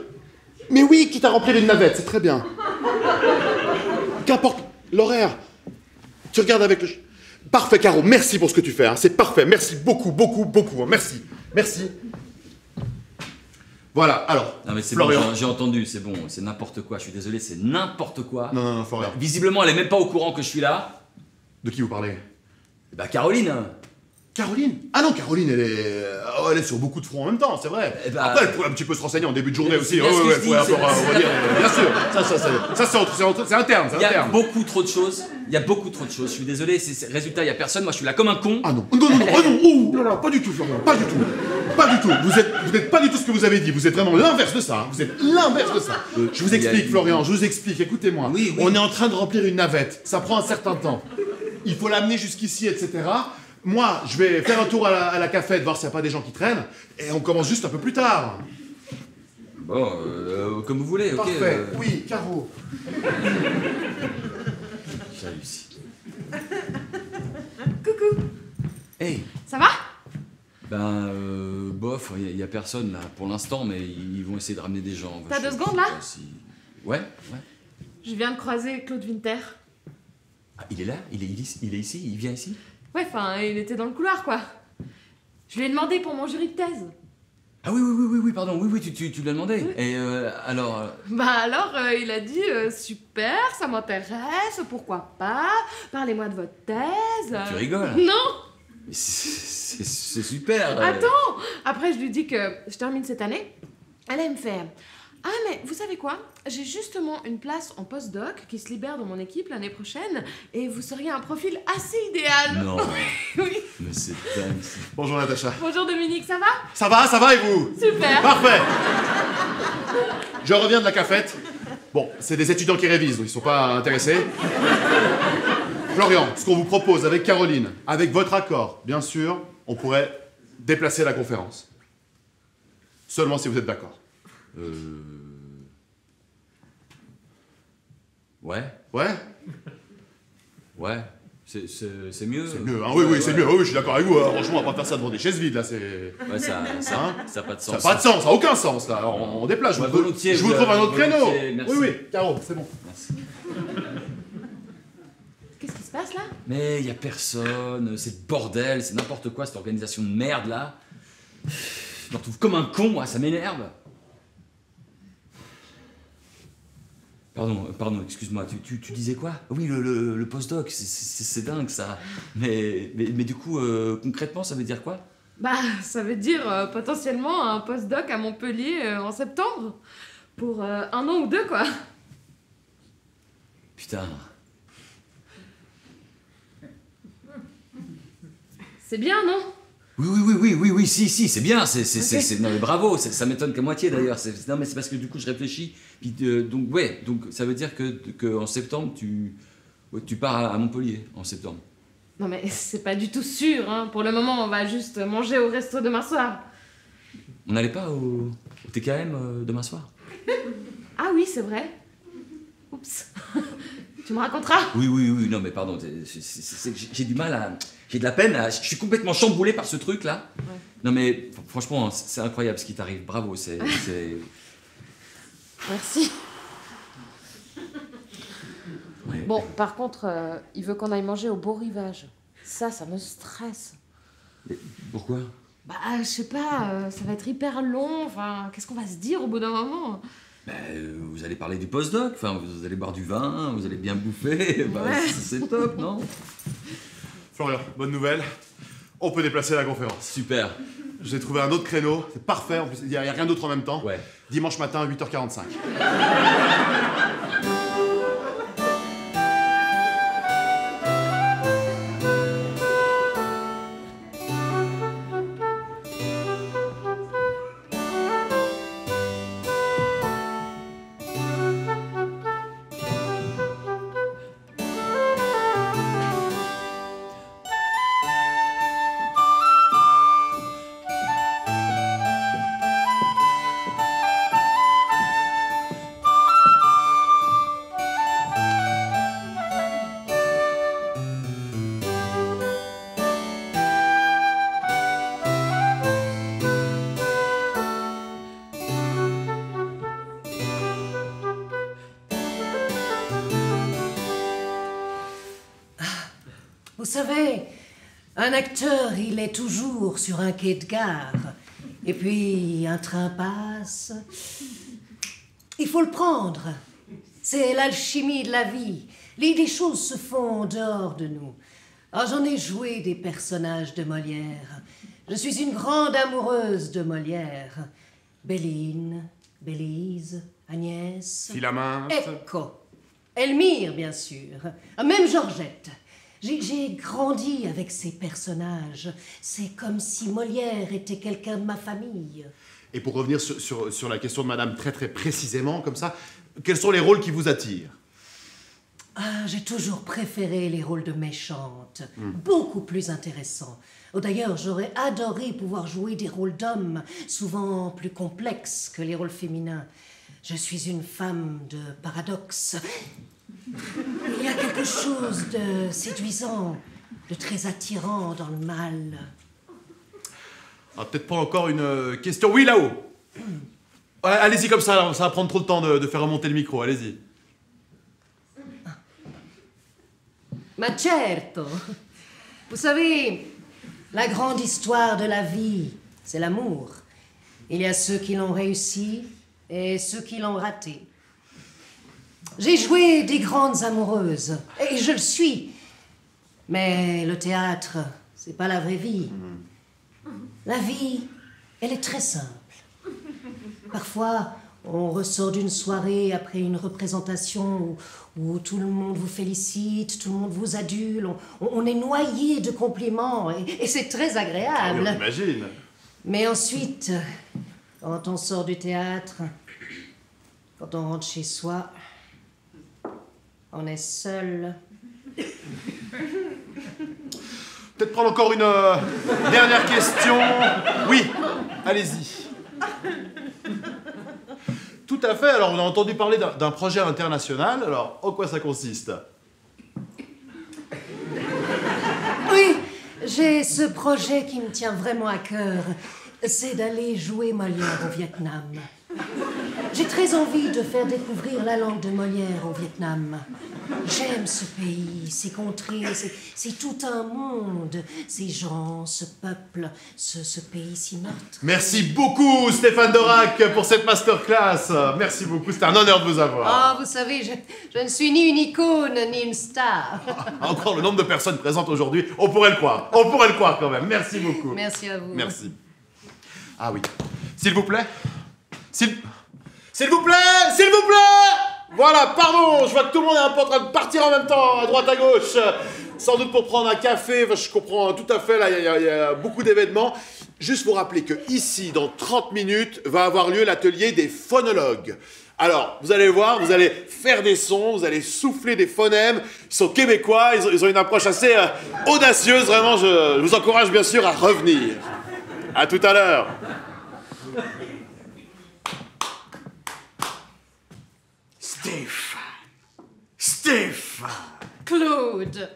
Mais oui, quitte à remplir une navette, c'est très bien. Qu'importe l'horaire. Tu regardes avec le... Parfait, Caro, merci pour ce que tu fais, hein. C'est parfait, merci beaucoup, hein. Merci. Voilà, alors, Non mais c'est Florian. bon, j'ai entendu, c'est bon, c'est n'importe quoi, je suis désolé, c'est n'importe quoi. Non, Florian. Visiblement, elle est même pas au courant que je suis là. De qui vous parlez? Bah Caroline. Caroline? Ah non, Caroline, elle est sur beaucoup de fronts en même temps, c'est vrai. Eh ben, Après, elle pourrait un petit peu se renseigner en début de journée aussi. c'est bien ce que je dis, bien sûr, c'est interne, Il y a beaucoup trop de choses, je suis désolé, résultat, il y a personne, moi je suis là comme un con. Ah non, non, pas du tout, Florian, pas du tout. Vous êtes pas du tout ce que vous avez dit, vous êtes vraiment l'inverse de ça, Je vous explique, Florian, écoutez-moi. Oui. On est en train de remplir une navette, ça prend un certain temps. Il faut l'amener jusqu'ici, etc. Moi, je vais faire un tour à la cafette, voir s'il n'y a pas des gens qui traînent, et on commence juste un peu plus tard. Bon, comme vous voulez, ok. Parfait, oui, Caro. J'ai réussi. Coucou. Hey. Ça va? Ben, bof, il y a personne là pour l'instant, mais ils vont essayer de ramener des gens. T'as Je 2 sais secondes, pas là si- Ouais. Je viens de croiser Claude Winter. Ah, il est là? Il est ici? Il vient ici? Ouais, enfin, il était dans le couloir, quoi. Je lui ai demandé pour mon jury de thèse. Ah oui, pardon, oui, tu lui as demandé. Oui. Et alors... Bah alors, il a dit super, ça m'intéresse, pourquoi pas, parlez-moi de votre thèse. Tu rigoles? Non. Mais c'est super. Attends. Après, je lui dis que je termine cette année. Elle me fait ah, mais vous savez quoi? J'ai justement une place en postdoc qui se libère dans mon équipe l'année prochaine et vous seriez un profil assez idéal. Non. Oui. Mais c'est dingue. Bonjour Natacha. Bonjour Dominique, ça va? Ça va et vous? Super. Parfait. Je reviens de la cafette. Bon, c'est des étudiants qui révisent, ils sont pas intéressés. Florian, ce qu'on vous propose avec Caroline, avec votre accord, bien sûr, on pourrait déplacer la conférence. Seulement si vous êtes d'accord. Ouais, c'est mieux. C'est mieux, hein, oui, c'est mieux. Oui, je suis d'accord avec vous. Hein. Franchement, on va pas faire ça devant des chaises vides, là, c'est... Ouais, ça a pas de sens. Ça n'a pas de sens, ça n'a aucun sens, là. Alors, on déplace, Ouais, volontiers, je vous trouve un autre créneau. volontiers, merci. Oui, Caro, c'est bon. Merci. Qu'est-ce qui se passe là? Mais y a personne, c'est le bordel, c'est n'importe quoi cette organisation de merde là. Je me retrouve comme un con, moi, ça m'énerve. Pardon, excuse-moi, tu disais quoi? Oui, le postdoc, c'est dingue ça. Mais du coup, concrètement, ça veut dire quoi? Bah, ça veut dire potentiellement un postdoc à Montpellier en septembre. Pour 1 an ou 2, quoi. Putain. C'est bien, non? Oui, si, c'est bien, Ok. non mais bravo, ça m'étonne qu'à moitié d'ailleurs. Non mais c'est parce que du coup je réfléchis, puis donc ça veut dire que en septembre tu pars à Montpellier en septembre. Non mais c'est pas du tout sûr, hein. Pour le moment, on va juste manger au resto demain soir. On n'allait pas au TKM demain soir? Ah oui, c'est vrai. Oups. Tu me raconteras? Oui, non mais pardon, c'est que j'ai du mal à... J'ai de la peine, je suis complètement chamboulé par ce truc là. Ouais. Non mais franchement, c'est incroyable ce qui t'arrive, bravo, c'est... Merci. Ouais. Bon, par contre, il veut qu'on aille manger au Beau Rivage. Ça me stresse. Mais pourquoi? Bah, je sais pas, ça va être hyper long. Enfin, qu'est-ce qu'on va se dire au bout d'un moment? Vous allez parler du postdoc, enfin vous allez boire du vin, vous allez bien bouffer, Ouais. c'est top, non? Florian, bonne nouvelle. On peut déplacer la conférence. Super. J'ai trouvé un autre créneau, c'est parfait, en plus, il n'y a rien d'autre en même temps. Ouais. Dimanche matin à 8h45. savez, un acteur, il est toujours sur un quai de gare. Et puis, un train passe. Il faut le prendre. C'est l'alchimie de la vie. Les choses se font en dehors de nous. Alors, j'en ai joué des personnages de Molière. Je suis une grande amoureuse de Molière. Béline, Bélise, Agnès... Philaminte... Ecco. Elmire, bien sûr. Même Georgette. J'ai grandi avec ces personnages. C'est comme si Molière était quelqu'un de ma famille. Et pour revenir sur la question de madame très très précisément, comme ça, quels sont les rôles qui vous attirent? J'ai toujours préféré les rôles de méchante. Beaucoup plus intéressants. Oh, d'ailleurs, j'aurais adoré pouvoir jouer des rôles d'hommes, souvent plus complexes que les rôles féminins. Je suis une femme de paradoxe. Il y a quelque chose de séduisant, de très attirant dans le mal. Ah, peut-être pas encore une question. Oui, là-haut. Ouais, allez-y comme ça va prendre trop de temps de faire remonter le micro. Allez-y. Ma certo. Vous savez, la grande histoire de la vie, c'est l'amour. Il y a ceux qui l'ont réussi et ceux qui l'ont raté. J'ai joué des grandes amoureuses, et je le suis. Mais le théâtre, c'est pas la vraie vie. La vie, elle est très simple. Parfois, on ressort d'une soirée après une représentation où tout le monde vous félicite, tout le monde vous adule, on est noyé de compliments, et c'est très agréable. On imagine. Mais ensuite, quand on sort du théâtre, quand on rentre chez soi, on est seul. Peut-être prendre encore une dernière question. Oui, allez-y. Tout à fait. Alors, on a entendu parler d'un projet international. Alors, en quoi ça consiste? Oui, j'ai ce projet qui me tient vraiment à cœur. C'est d'aller jouer Molière au Vietnam. J'ai très envie de faire découvrir la langue de Molière au Vietnam. J'aime ce pays, ces contrées, c'est tout un monde. Ces gens, ce peuple, ce pays si meurtre. Merci beaucoup, Stéphane Dorac, pour cette masterclass. Merci beaucoup, c'est un honneur de vous avoir. Ah, vous savez, je ne suis ni une icône, ni une star. Encore le nombre de personnes présentes aujourd'hui, on pourrait le croire. On pourrait le croire quand même. Merci beaucoup. Merci à vous. Merci. Ah oui. S'il vous plaît. S'il vous plaît. S'il vous plaît. Voilà, pardon, je vois que tout le monde est un peu en train de partir en même temps, à droite, à gauche. Sans doute pour prendre un café, enfin, je comprends tout à fait, là, il y a beaucoup d'événements. Juste vous rappeler que ici, dans 30 minutes, va avoir lieu l'atelier des phonologues. Alors, vous allez voir, vous allez faire des sons, vous allez souffler des phonèmes. Ils sont québécois, ils ont une approche assez audacieuse, vraiment, je vous encourage bien sûr à revenir. À tout à l'heure. Stéphane. Claude.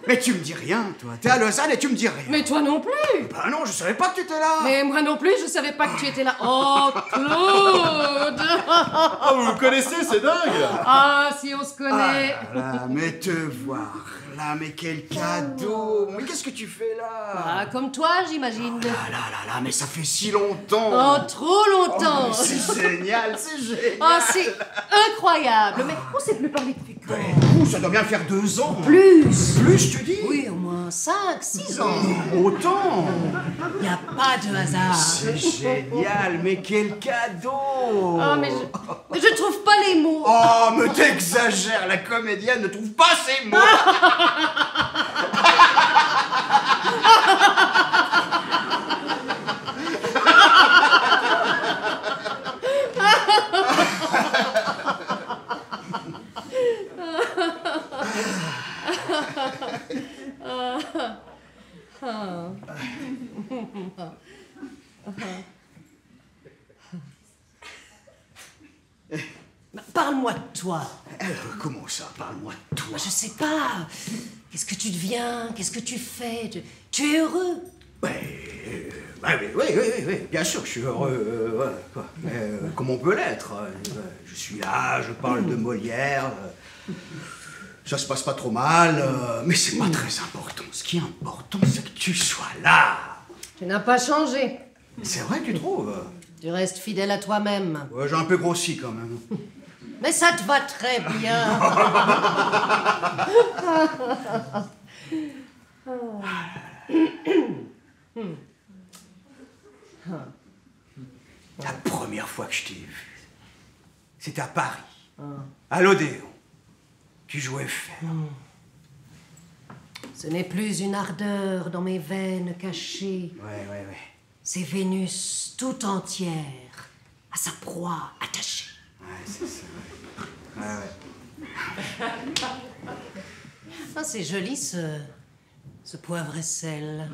Mais tu me dis rien, toi. T'es à Lausanne et tu me dis rien. Mais toi non plus. Bah non, je savais pas que tu étais là. Mais moi non plus, je savais pas que tu étais là. Oh, Claude. Ah, vous le connaissez, c'est dingue. Ah, si on se connaît. Ah là, mais te voir là, mais quel cadeau. Mais qu'est-ce que tu fais là? Ah, comme toi, j'imagine. Ah là, mais ça fait si longtemps. Oh, trop longtemps. Oh, c'est génial, c'est génial. Oh, c'est incroyable. Mais on s'est plus parlé depuis quand? Ça doit bien faire 2 ans. Plus. Plus, tu dis? Oui, au moins 5, 6 ans. Autant. Il n'y a pas de hasard. C'est génial, mais quel cadeau. Oh, mais je trouve pas les mots. Oh, mais t'exagères, la comédienne ne trouve pas ses mots. Parle-moi de toi. Comment ça, parle-moi de toi? Je sais pas. Qu'est-ce que tu deviens? Qu'est-ce que tu fais? Tu es heureux? Oui, bien sûr, je suis heureux. Ouais, quoi. Mais comme on peut l'être? Je suis là, je parle de Molière. Ça se passe pas trop mal, mais c'est pas très important. Ce qui est important, c'est que tu sois là. Tu n'as pas changé. C'est vrai, tu trouves? Tu restes fidèle à toi-même. Ouais, j'ai un peu grossi quand même. Mais ça te va très bien. La première fois que je t'ai vu, c'était à Paris, à l'Odéon. Tu jouais fer. Ce n'est plus une ardeur dans mes veines cachées. Ouais. C'est Vénus tout entière, à sa proie attachée. Ouais, c'est ça. Ouais. Ah, c'est joli ce poivre et sel.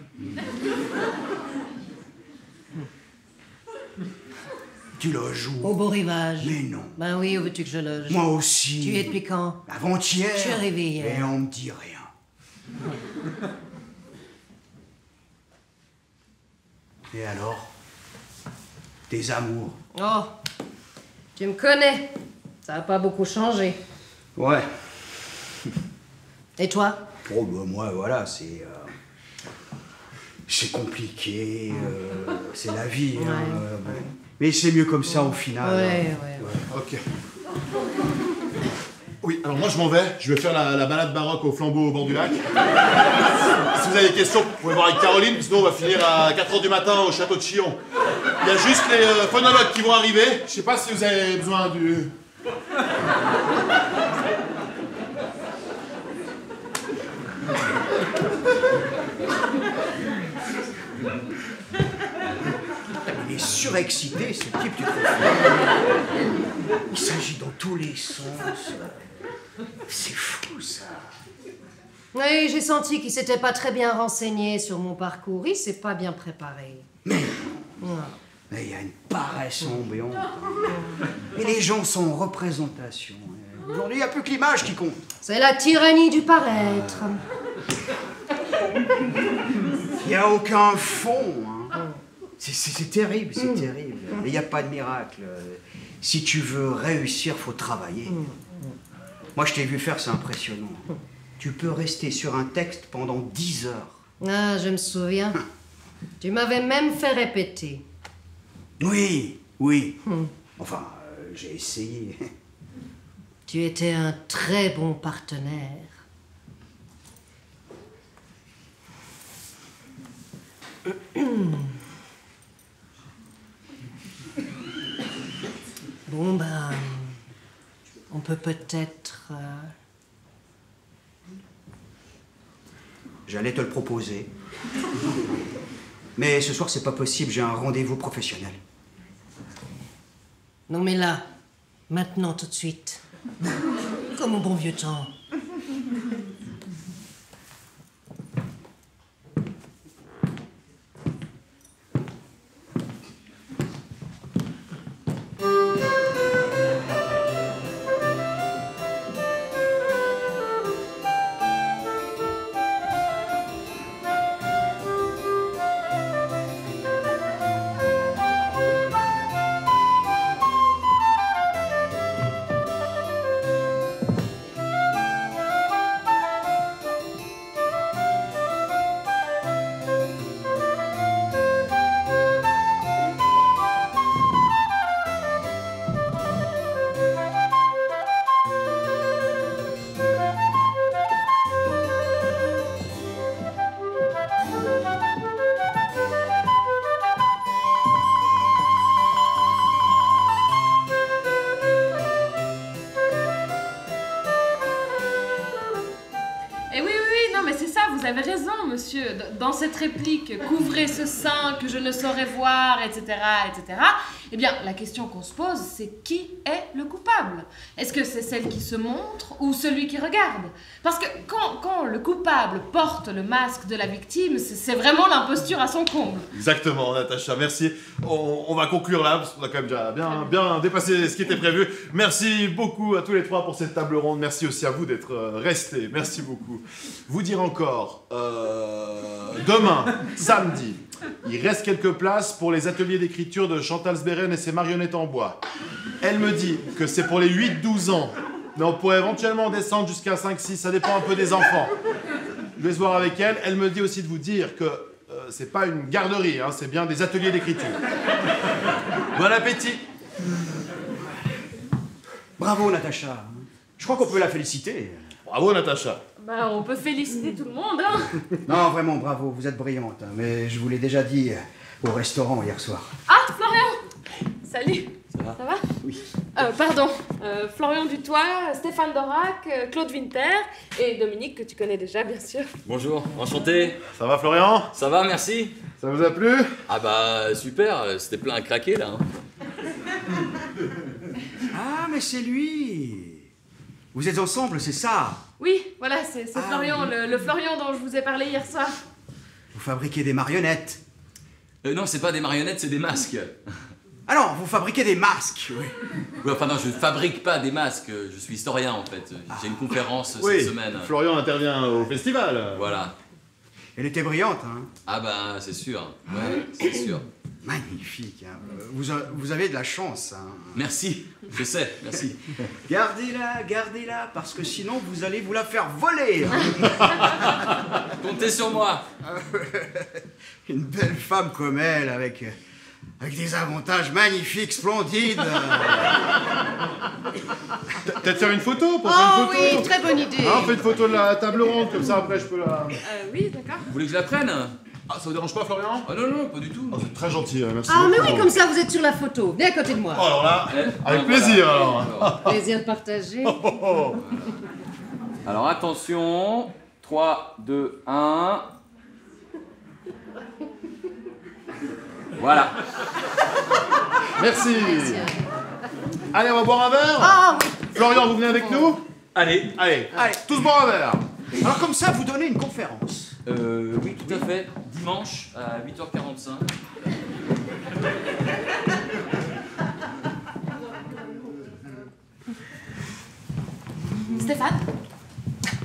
Tu loges où? Au beau rivage. Mais non. Ben oui, où veux-tu que je loge? Moi aussi. Tu y es depuis quand? Avant-hier. Je suis arrivé hier. Et on me dit rien. Et alors? Tes amours? Oh, tu me connais. Ça n'a pas beaucoup changé. Ouais. Et toi? Oh, bah, moi, voilà, c'est compliqué, c'est la vie. Ouais, Bon. Mais c'est mieux comme ça au final. Ouais. Ok. Oui, alors moi je m'en vais. Je vais faire la balade baroque au flambeau au bord du lac. Si vous avez des questions, vous pouvez voir avec Caroline, sinon on va finir à 4h du matin au château de Chillon. Il y a juste les phonologues qui vont arriver. Je sais pas si vous avez besoin du... Il est surexcité, ce type, tu trouves? Il s'agit dans tous les sens. C'est fou, ça. Oui, j'ai senti qu'il s'était pas très bien renseigné sur mon parcours. Il s'est pas bien préparé. Mais Ouais. il y a une paresse ambiante. Et les gens sont en représentation. Aujourd'hui, il n'y a plus que l'image qui compte. C'est la tyrannie du paraître. Il n'y a aucun fond. Hein. C'est terrible, c'est terrible. Mais il n'y a pas de miracle. Si tu veux réussir, faut travailler. Moi, je t'ai vu faire, c'est impressionnant. Tu peux rester sur un texte pendant 10 heures. Ah, je me souviens. Tu m'avais même fait répéter. Oui. Enfin, j'ai essayé. Tu étais un très bon partenaire. Bon, ben, on peut peut-être... J'allais te le proposer. Mais ce soir, c'est pas possible, j'ai un rendez-vous professionnel. Non, mais là, maintenant, tout de suite. Comme au bon vieux temps. Vous avez raison, monsieur. Dans cette réplique, couvrez ce sein que je ne saurais voir, etc., etc., eh bien, la question qu'on se pose, c'est qui est le coupable? Est-ce que c'est celle qui se montre ou celui qui regarde? Parce que quand le coupable porte le masque de la victime, c'est vraiment l'imposture à son comble. Exactement, Natacha, merci. On va conclure là, parce qu'on a quand même déjà bien dépassé ce qui était prévu. Merci beaucoup à tous les trois pour cette table ronde. Merci aussi à vous d'être restés. Merci beaucoup. Vous dire encore, demain, samedi, il reste quelques places pour les ateliers d'écriture de Chantal Sberen et ses marionnettes en bois. Elle me dit que c'est pour les 8-12 ans Mais on pourrait éventuellement descendre jusqu'à 5-6, ça dépend un peu des enfants. Je vais se voir avec elle. Elle me dit aussi de vous dire que c'est pas une garderie, hein, c'est bien des ateliers d'écriture. Bon appétit. Bravo, Natacha. Je crois qu'on peut la féliciter. Bravo, Natacha. Bah, on peut féliciter tout le monde, hein. Non, vraiment, bravo, vous êtes brillante. Hein, mais je vous l'ai déjà dit au restaurant hier soir. Ah, Florian! Salut. Ça va? Oui. Pardon. Florian Dutoit, Stéphane Dorac, Claude Winter et Dominique, que tu connais déjà, bien sûr. Bonjour, enchanté. Ça va, Florian? Ça va, merci. Ça vous a plu? Ah bah super, c'était plein à craquer là. Ah, mais c'est lui. Vous êtes ensemble, c'est ça? Oui, voilà, c'est Florian, oui. le Florian dont je vous ai parlé hier soir. Vous fabriquez des marionnettes. Non, c'est pas des marionnettes, c'est des masques. Ah non, vous fabriquez des masques, oui. Oui, enfin non, je fabrique pas des masques, je suis historien en fait. J'ai une conférence Oui, cette semaine. Florian intervient au festival. Voilà. Elle était brillante, hein. Ah bah c'est sûr, ouais, c'est sûr. Magnifique, hein. Vous avez de la chance, hein. Merci, je sais, merci. Gardez-la, parce que sinon vous allez vous la faire voler. Comptez sur moi. Une belle femme comme elle, avec des avantages magnifiques, splendides. Peut-être faire une photo pour faire une photo. Oui, très bonne idée. Ah, on fait une photo de la table ronde, comme ça après je peux la... Oui, d'accord. Vous voulez que je la prenne? Ah, ça vous dérange pas, Florian? Ah non, pas du tout. Oh, c'est très gentil, merci Ah, mais beaucoup. oui, comme ça, vous êtes sur la photo. Viens à côté de moi. Oh, alors là, avec Ah, plaisir, voilà. alors. Plaisir partagé. Alors attention, 3, 2, 1... Voilà. Merci. Allez, on va boire un verre. Ah oui. Florian, vous venez avec nous? Allez. Allez, tous boire un verre. Alors comme ça, vous donnez une conférence. Oui, tout à fait. Dimanche à 8h45. Stéphane,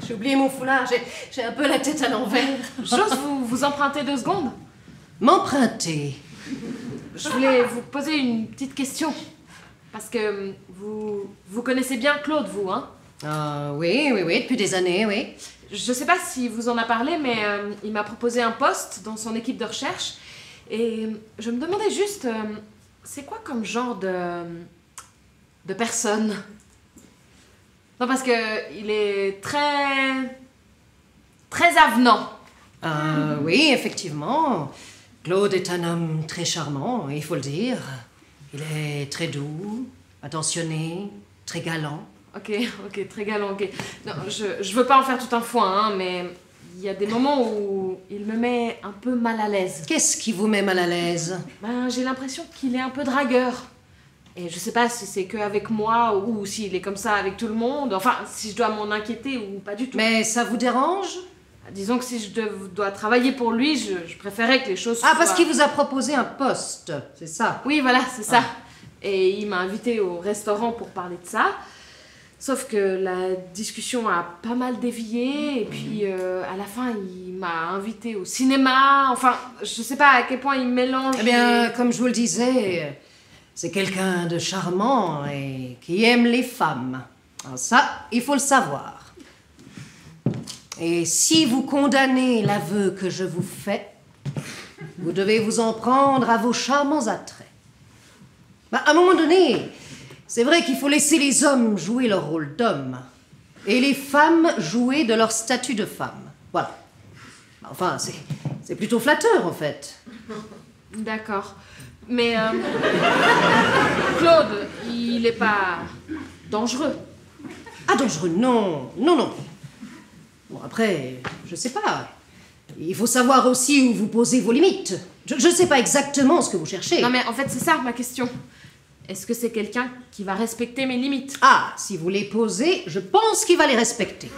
J'ai oublié mon foulard, j'ai un peu la tête à l'envers. j'ose vous emprunter 2 secondes. M'emprunter. Je voulais vous poser une petite question. Parce que vous connaissez bien Claude, vous, hein? Ah oui, depuis des années, oui. Je sais pas si vous en a parlé, mais il m'a proposé un poste dans son équipe de recherche. Et je me demandais juste, c'est quoi comme genre de personne? Non, parce que il est très avenant. Oui, effectivement. Claude est un homme très charmant, il faut le dire. Il est très doux, attentionné, très galant. Ok, très galant, ok. Non, je veux pas en faire tout un foin, hein, mais il y a des moments où il me met un peu mal à l'aise. Qu'est-ce qui vous met mal à l'aise? Ben, j'ai l'impression qu'il est un peu dragueur. Et je sais pas si c'est qu'avec moi ou s'il est comme ça avec tout le monde. Enfin, si je dois m'en inquiéter ou pas du tout. Mais ça vous dérange? Disons que si je dois travailler pour lui, je préférais que les choses soient... Ah, parce qu'il vous a proposé un poste, c'est ça? Oui, voilà, c'est ça. Et il m'a invité au restaurant pour parler de ça. Sauf que la discussion a pas mal dévié. Et puis, à la fin, il m'a invité au cinéma. Enfin, je sais pas à quel point il mélange... Eh bien, comme je vous le disais, c'est quelqu'un de charmant et qui aime les femmes. Alors ça, il faut le savoir. Et si vous condamnez l'aveu que je vous fais, vous devez vous en prendre à vos charmants attraits. Bah, à un moment donné, c'est vrai qu'il faut laisser les hommes jouer leur rôle d'homme et les femmes jouer de leur statut de femme. Voilà. Enfin, c'est plutôt flatteur, en fait. D'accord. Mais Claude, il est pas dangereux. Ah, dangereux, non. Bon, après, je sais pas. Il faut savoir aussi où vous posez vos limites. Je sais pas exactement ce que vous cherchez. Non mais en fait c'est ça ma question. Est-ce que c'est quelqu'un qui va respecter mes limites? Ah, si vous les posez, je pense qu'il va les respecter.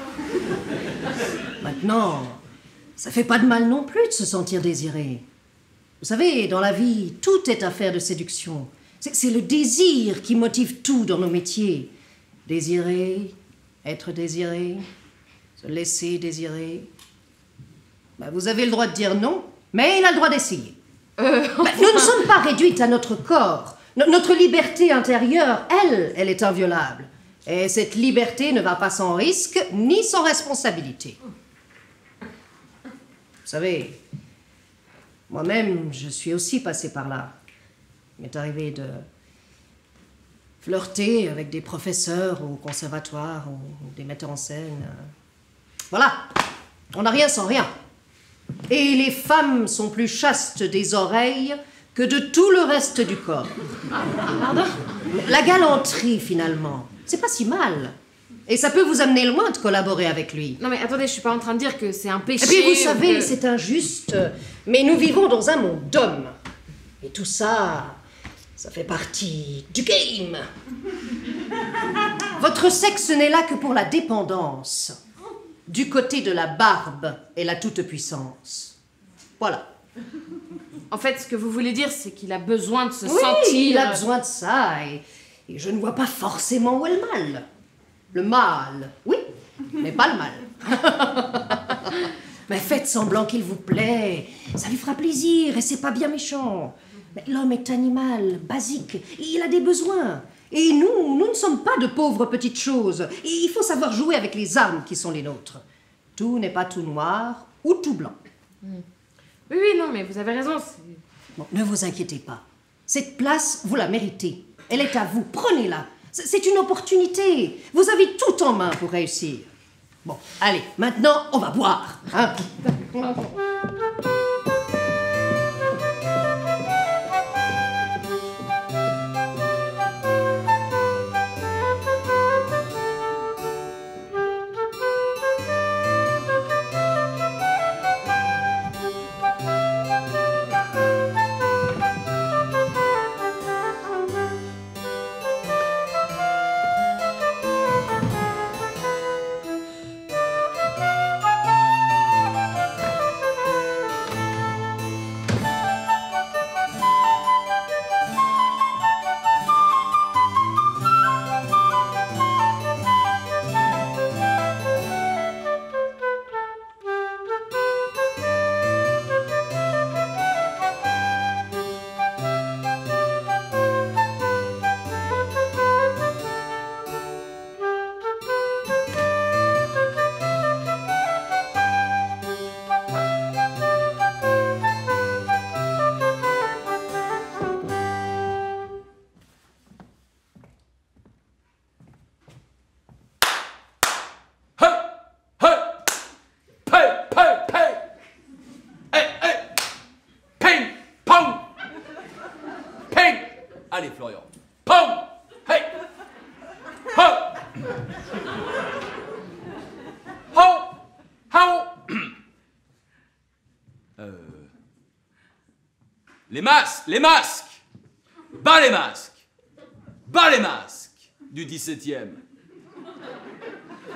Maintenant, ça fait pas de mal non plus de se sentir désiré. Vous savez, dans la vie, tout est affaire de séduction. C'est le désir qui motive tout dans nos métiers. Désirer, être désiré, se laisser désirer. Ben, vous avez le droit de dire non, mais il a le droit d'essayer. Ben, nous ne sommes pas réduites à notre corps. Notre liberté intérieure, elle est inviolable. Et cette liberté ne va pas sans risque, ni sans responsabilité. Vous savez, moi-même, je suis aussi passée par là. Il m'est arrivé de flirter avec des professeurs au conservatoire ou des metteurs en scène. Voilà, on n'a rien sans rien. Et les femmes sont plus chastes des oreilles que de tout le reste du corps. Pardon? La galanterie, finalement, c'est pas si mal. Et ça peut vous amener loin de collaborer avec lui. Non mais attendez, je suis pas en train de dire que c'est un péché. Et puis vous ou savez, que- c'est injuste, mais nous vivons dans un monde d'hommes. Et tout ça, ça fait partie du game. Votre sexe n'est là que pour la dépendance, du côté de la barbe et la toute-puissance. Voilà. En fait, ce que vous voulez dire, c'est qu'il a besoin de se Oui, sentir... il a besoin de ça, et je ne vois pas forcément où est le mal. Le mal, oui, mais pas le mal. Mais faites semblant qu'il vous plaît, ça lui fera plaisir, et c'est pas bien méchant. Mais l'homme est animal, basique, il a des besoins. Et nous ne sommes pas de pauvres petites choses. Et il faut savoir jouer avec les armes qui sont les nôtres. Tout n'est pas tout noir ou tout blanc. Oui, non, mais vous avez raison. Bon, ne vous inquiétez pas. Cette place, vous la méritez. Elle est à vous. Prenez-la. C'est une opportunité. Vous avez tout en main pour réussir. Bon, allez, maintenant, on va boire. Hein? Allez, Florian. Pom! Hey! Ho! Ho! Ho! Les masques! Les masques! Bas les masques! Bas les masques du 17e!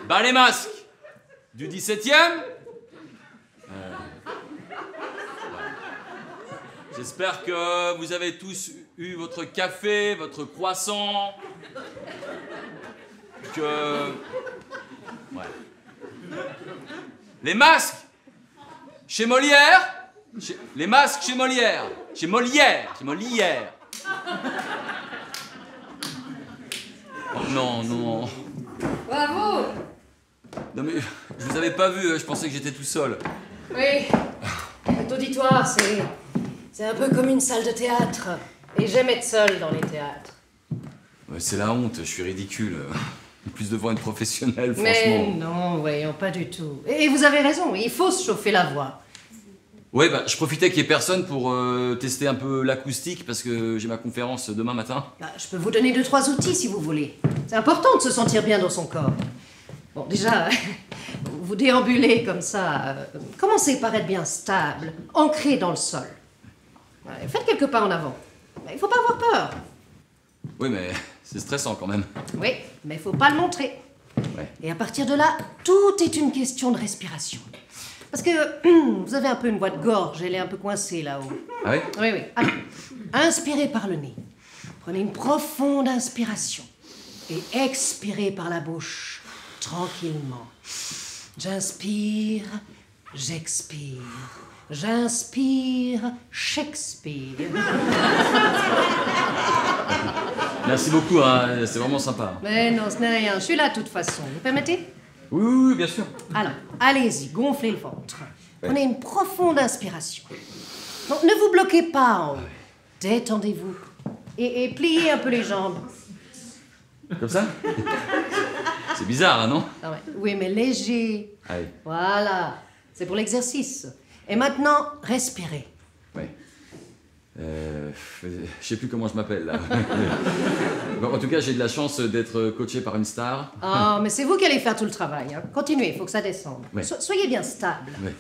Bas les masques du 17e! J'espère que vous avez tous eu votre café, votre croissant. Que... Ouais. Les masques chez Molière. Les masques chez Molière. Chez Molière. Chez Molière. Oh, non, non. Bravo! Non mais, je vous avais pas vu, je pensais que j'étais tout seul. Oui, cet auditoire, c'est un peu comme une salle de théâtre. Et j'aime être seule dans les théâtres. Ouais, c'est la honte, je suis ridicule. Plus devant une professionnelle, franchement. Mais non, voyons, pas du tout. Et vous avez raison, il faut se chauffer la voix. Ouais, bah, je profitais qu'il y ait personne pour tester un peu l'acoustique parce que j'ai ma conférence demain matin. Bah, je peux vous donner 2-3 outils si vous voulez. C'est important de se sentir bien dans son corps. Bon, déjà, vous déambulez comme ça. Commencez par être bien stable, ancré dans le sol. Ouais, faites quelques pas en avant. Il faut pas avoir peur. Oui, mais c'est stressant quand même. Oui, mais il faut pas le montrer. Ouais. Et à partir de là, tout est une question de respiration. Parce que vous avez un peu une voix de gorge, elle est un peu coincée là-haut. Ah oui? Oui, oui. Alors, inspirez par le nez. Prenez une profonde inspiration. Et expirez par la bouche, tranquillement. J'inspire, j'expire. J'inspire, Shakespeare. Merci beaucoup, hein, c'est vraiment sympa. Mais non, ce n'est rien. Je suis là de toute façon. Vous permettez? Oui, oui, oui, bien sûr. Alors, allez-y, gonflez le ventre. Prenez une profonde inspiration. Non, ne vous bloquez pas en haut. Détendez-vous. Et pliez un peu les jambes. Comme ça? C'est bizarre, hein, non? Ah ouais. Oui, mais léger. Allez. Voilà. C'est pour l'exercice. Et maintenant, respirez. Ouais. Je sais plus comment je m'appelle, là. Bon, en tout cas, j'ai de la chance d'être coaché par une star. Ah, mais c'est vous qui allez faire tout le travail. Hein. Continuez, il faut que ça descende. Ouais. Soyez bien stable. Ouais.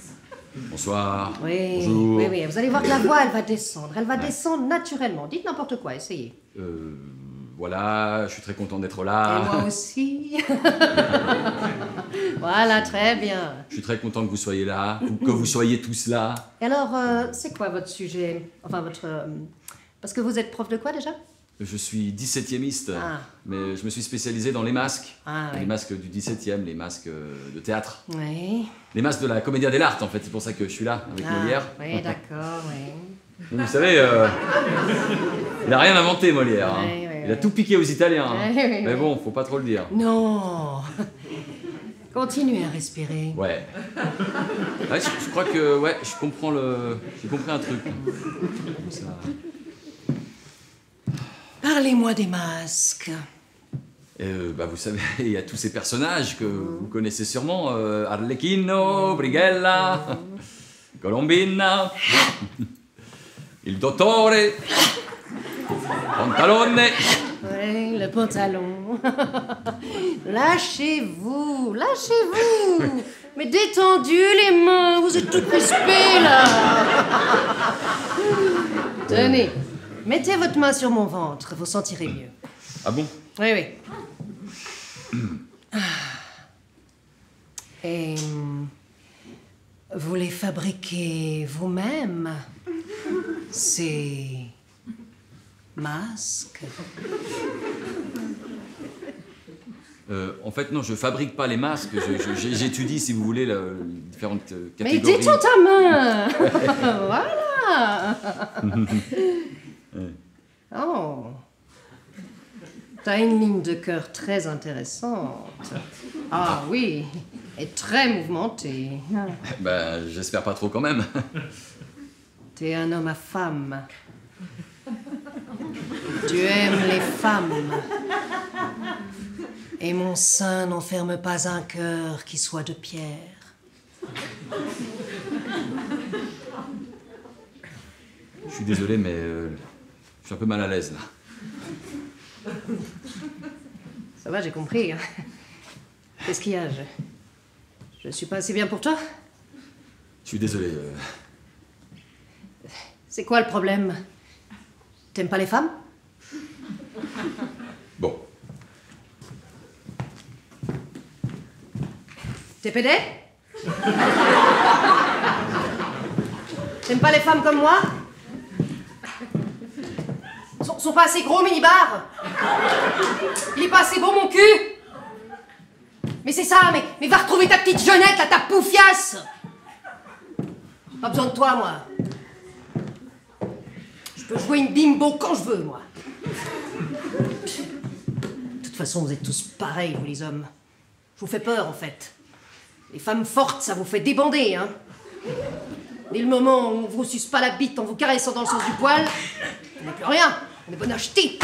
Bonsoir. Oui, Bonjour. oui, oui. Vous allez voir que la voix, elle va descendre. Elle va descendre naturellement. Dites n'importe quoi, essayez. Voilà, je suis très content d'être Et là. moi aussi. Voilà, très bien. Je suis très content que vous soyez là, que vous soyez tous là. Et alors, c'est quoi votre sujet? Enfin, votre... Parce que vous êtes prof de quoi, déjà? Je suis 17e-iste, Ah. mais je me suis spécialisé dans les masques. Ah, oui. Les masques du 17e, les masques de théâtre. Oui. Les masques de la Commedia dell'arte, en fait. C'est pour ça que je suis là, avec Molière. Oui, d'accord, oui. Vous savez, il n'a rien inventé, Molière. Hein. Oui, oui, Il a tout piqué aux Italiens. Hein. Oui, oui, Mais oui. bon, faut pas trop le dire. Non. Continuez à respirer. Ouais. Ouais, je crois que, ouais, j'ai compris un truc. Ça... Parlez-moi des masques. Bah, vous savez, il y a tous ces personnages que vous connaissez sûrement. Arlecchino, Brighella, Colombina, il dottore, Pantalone. Oui, le pantalon. Lâchez-vous, lâchez-vous. Mais détendu les mains, vous êtes tout crispés là. Tenez, mettez votre main sur mon ventre, vous sentirez mieux. Ah bon? Oui, oui. Et vous les fabriquez vous-même, ces masques? En fait, non, je fabrique pas les masques. J'étudie, si vous voulez, les différentes Mais catégories. détends ta main. Voilà. Oh. T'as une ligne de cœur très intéressante. Ah oui, et très mouvementée. Ben, j'espère pas trop quand même. T'es un homme à femme. Tu aimes les femmes. Et mon sein n'enferme pas un cœur qui soit de pierre. Je suis désolé, mais je suis un peu mal à l'aise, là. Ça va, j'ai compris. Qu'est-ce qu'il y a? Je suis pas assez bien pour toi? Je suis désolé. C'est quoi le problème? T'aimes pas les femmes? Bon. T'es pédé? T'aimes pas les femmes comme moi? Sont pas assez gros, mini-bar? Il est pas assez beau, mon cul? Mais c'est ça, mais va retrouver ta petite jeunette, là, ta poufiasse! Pas besoin de toi, moi. Je peux jouer une bimbo quand je veux, moi. De toute façon, vous êtes tous pareils, vous, les hommes. Je vous fais peur, en fait. Les femmes fortes, ça vous fait débander, hein. Dès le moment où on vous suce pas la bite en vous caressant dans le sens du poil, on n'est plus rien. On est bon acheté.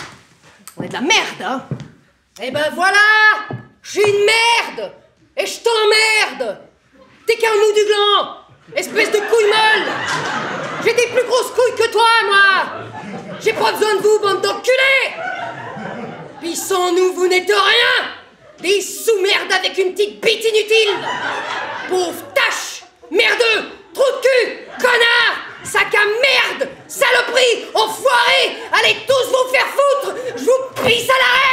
On est de la merde, hein. Eh ben voilà! Je suis une merde! Et je t'emmerde! T'es qu'un mou du gland! Espèce de couille molle! J'ai des plus grosses couilles que toi, moi! J'ai pas besoin de vous, bande d'enculés! Puis sans nous, vous n'êtes rien! Des sous-merdes avec une petite bite inutile! Pauvre tâche! Merdeux! Trou de cul! Connard! Sac à merde! Saloperie! Enfoiré! Allez tous vous faire foutre! Je vous pisse à l'arrêt!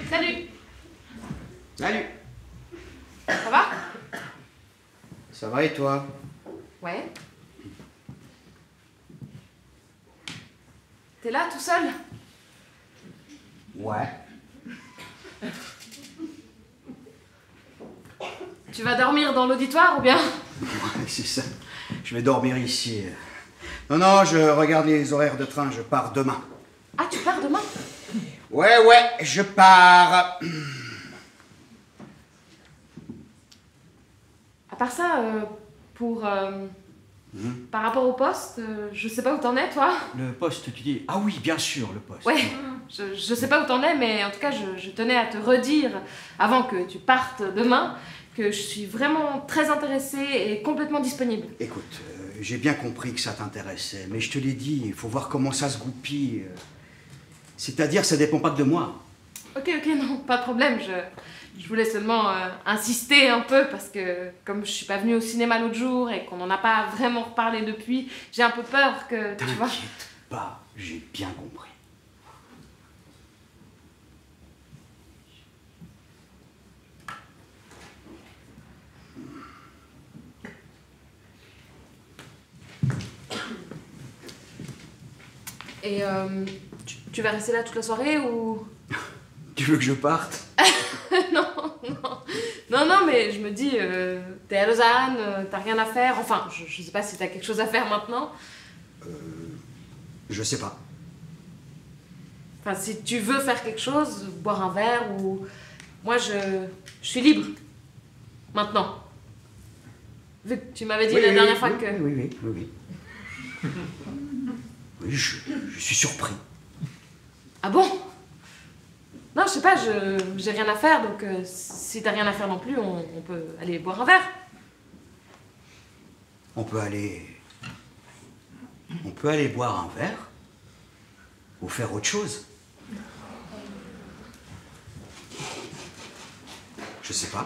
Salut. Salut. Ça va? Ça va et toi? Ouais. T'es là tout seul? Ouais. Tu vas dormir dans l'auditoire ou bien? Ouais, c'est ça. Je vais dormir ici. Non, non, je regarde les horaires de train, je pars demain. Ah, tu pars demain? Ouais, je pars. À part ça, par rapport au poste, je sais pas où t'en es, toi? Le poste, tu dis? Ah oui, bien sûr, le poste. Ouais, je sais pas où t'en es, mais en tout cas, je tenais à te redire, avant que tu partes demain, que je suis vraiment très intéressée et complètement disponible. Écoute, j'ai bien compris que ça t'intéressait, mais je te l'ai dit, il faut voir comment ça se goupille. C'est-à-dire, ça dépend pas que de moi. Ok, non, pas de problème, je voulais seulement insister un peu, parce que comme je suis pas venue au cinéma l'autre jour et qu'on en a pas vraiment reparlé depuis, j'ai un peu peur que, tu vois... T'inquiète pas, j'ai bien compris. Et tu vas rester là toute la soirée ou... Tu veux que je parte? Non, mais je me dis, t'es à Lausanne, t'as rien à faire, enfin, je sais pas si t'as quelque chose à faire maintenant. Je sais pas. Enfin, si tu veux faire quelque chose, boire un verre ou... Moi, je suis libre. Maintenant. Vu que tu m'avais dit la dernière fois que... Oui. Oui, je suis surpris. Ah bon? Non, je sais pas, j'ai rien à faire, donc si t'as rien à faire non plus, on peut aller boire un verre. On peut aller boire un verre ou faire autre chose. Je sais pas.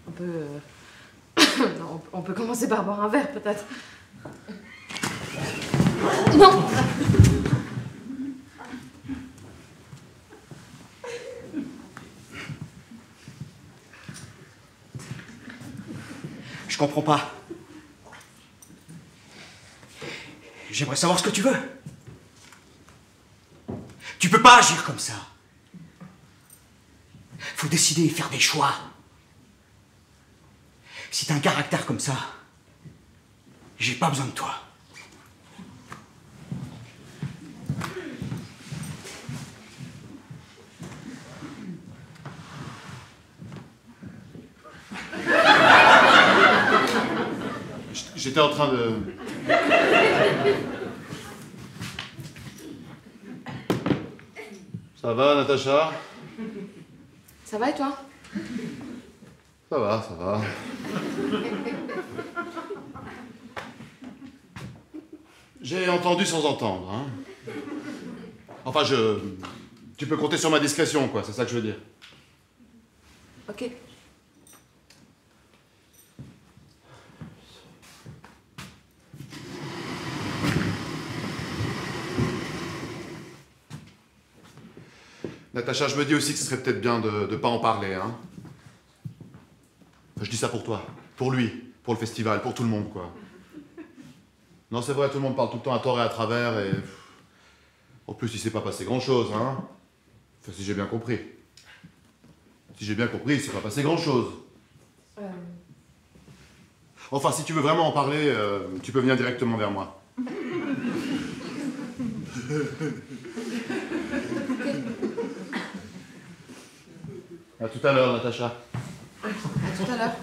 On peut... non, on peut commencer par boire un verre, peut-être. Non! Je comprends pas. J'aimerais savoir ce que tu veux. Tu peux pas agir comme ça. Faut décider et faire des choix. Si t'as un caractère comme ça, j'ai pas besoin de toi. J'étais en train de... Ça va, Natacha? Ça va et toi? Ça va. J'ai entendu sans entendre, hein. Enfin, tu peux compter sur ma discrétion, quoi, c'est ça que je veux dire. Ok. Natacha, je me dis aussi que ce serait peut-être bien de pas en parler, hein. Je dis ça pour toi, pour lui, pour le festival, pour tout le monde, quoi. Non, c'est vrai, tout le monde parle tout le temps à tort et à travers, et... En plus, il s'est pas passé grand-chose, hein. Enfin, si j'ai bien compris. Si j'ai bien compris, il s'est pas passé grand-chose. Enfin, si tu veux vraiment en parler, tu peux venir directement vers moi. À tout à l'heure, Natacha. À tout à l'heure.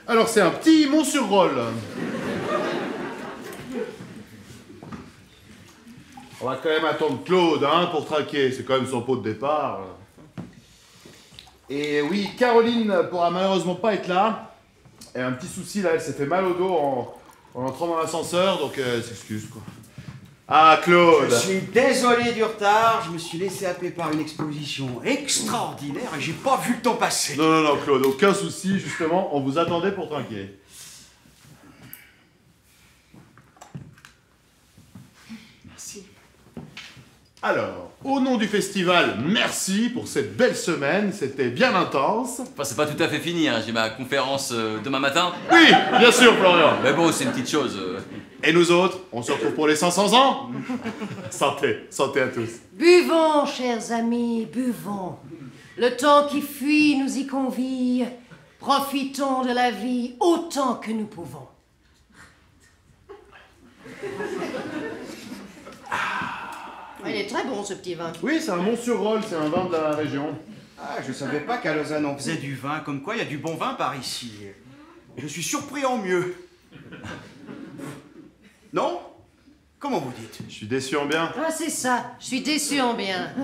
Alors c'est un petit Mont-sur-Rôle. On va quand même attendre Claude, hein, pour traquer. C'est quand même son pot de départ. Et oui, Caroline pourra malheureusement pas être là. Elle a un petit souci là, elle s'est fait mal au dos en entrant dans l'ascenseur, donc elle s'excuse quoi. Ah Claude! Je suis désolé du retard, je me suis laissé happer par une exposition extraordinaire et j'ai pas vu le temps passer. Non Claude, aucun souci, justement, on vous attendait pour trinquer. Merci. Alors, au nom du festival, merci pour cette belle semaine, c'était bien intense. Enfin, c'est pas tout à fait fini, hein. J'ai ma conférence demain matin. Oui, bien sûr Florian. Mais bon, c'est une petite chose. Et nous autres, on se retrouve pour les 500 ans. Santé, santé à tous. Buvons, chers amis, buvons. Le temps qui fuit nous y convie. Profitons de la vie autant que nous pouvons. Il est très bon, ce petit vin. Oui, c'est un Mont-sur-Rôle, c'est un vin de la région. Ah, je savais pas qu'à Lausanne on faisait du vin, comme quoi il y a du bon vin par ici. Je suis surpris en mieux. Non? Comment vous dites? Je suis déçu en bien. Ah, c'est ça, je suis déçue en bien.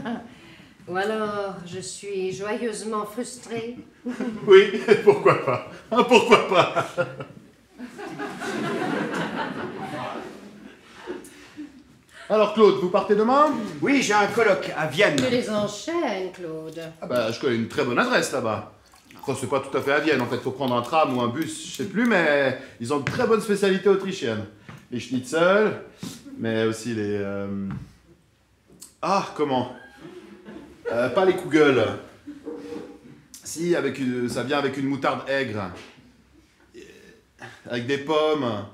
Ou alors, je suis joyeusement frustrée. Oui, pourquoi pas. Ah, pourquoi pas. Alors Claude, vous partez demain? Oui, j'ai un colloque à Vienne. Tu les enchaînes, Claude. Ah bah, je connais une très bonne adresse là-bas. Enfin, c'est pas tout à fait à Vienne, en fait, faut prendre un tram ou un bus, je sais plus, mais ils ont de très bonnes spécialités autrichiennes. Les schnitzel, mais aussi les... Ah, comment pas les kugel. Si, ça vient avec une moutarde aigre. Avec des pommes.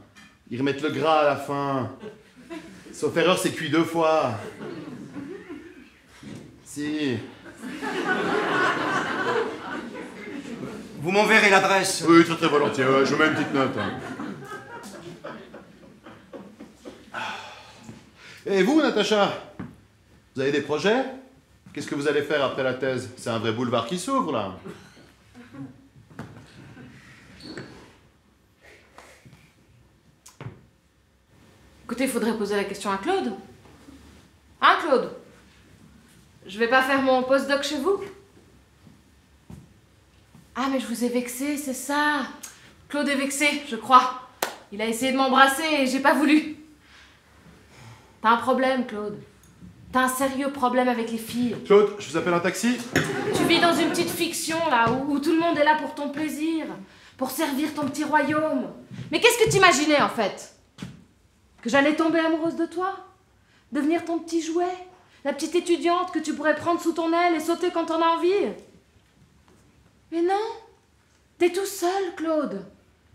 Ils remettent le gras à la fin. Sauf erreur, c'est cuit 2 fois. Si. Vous m'enverrez l'adresse? Oui, très très volontiers. Ouais, je mets une petite note. Hein. Et vous, Natacha? Vous avez des projets? Qu'est-ce que vous allez faire après la thèse? C'est un vrai boulevard qui s'ouvre, là. Écoutez, il faudrait poser la question à Claude. Hein, Claude? Je vais pas faire mon postdoc chez vous? Ah, mais je vous ai vexé, c'est ça. Claude est vexé, je crois. Il a essayé de m'embrasser et j'ai pas voulu. T'as un problème, Claude. T'as un sérieux problème avec les filles. Claude, je vous appelle un taxi? Tu vis dans une petite fiction, là, où tout le monde est là pour ton plaisir, pour servir ton petit royaume. Mais qu'est-ce que t'imaginais, en fait? Que j'allais tomber amoureuse de toi? Devenir ton petit jouet? La petite étudiante que tu pourrais prendre sous ton aile et sauter quand t'en as envie? Mais non! T'es tout seul, Claude.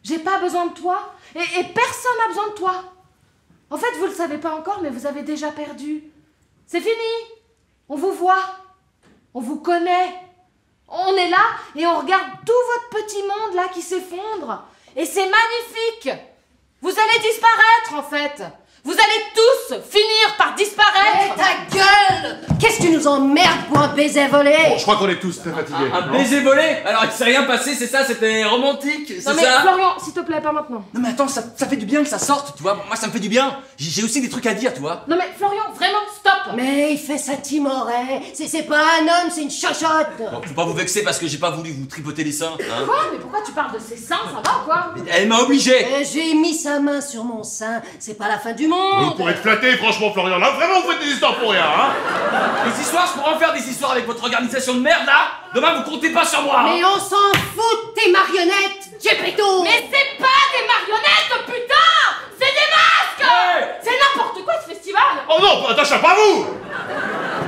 J'ai pas besoin de toi, et personne n'a besoin de toi. En fait, vous le savez pas encore, mais vous avez déjà perdu. C'est fini. On vous voit. On vous connaît. On est là et on regarde tout votre petit monde là qui s'effondre. Et c'est magnifique. Vous allez disparaître en fait. Vous allez tous finir par disparaître. Et ta gueule! Qu'est-ce que tu nous emmerdes pour un baiser volé? Bon, je crois qu'on est tous très fatigués. Un baiser volé? Alors il s'est rien passé, c'est ça? C'était romantique, c'est ça? Non mais Florian, s'il te plaît, pas maintenant. Non mais attends, ça fait du bien que ça sorte, tu vois. Moi ça me fait du bien. J'ai aussi des trucs à dire, tu vois. Non mais Florian, vraiment, stop. Mais il fait sa timoret. C'est pas un homme, c'est une chochotte. Bon, faut pas vous vexer parce que j'ai pas voulu vous tripoter les seins, hein. Quoi? Mais pourquoi tu parles de ses seins? Ça va ou quoi? Elle m'a obligé. J'ai mis sa main sur mon sein. C'est pas la fin du monde. Vous pourrez être flatté, franchement, Florian. Là, vraiment, vous faites des histoires pour rien, hein? Les histoires, je pourrais en faire des histoires avec votre organisation de merde là. Demain vous comptez pas sur moi. Mais on s'en fout de tes marionnettes, Geppetto. Mais c'est pas des marionnettes, putain! C'est des masques! Ouais. C'est n'importe quoi ce festival! Oh non, Natacha, pas vous!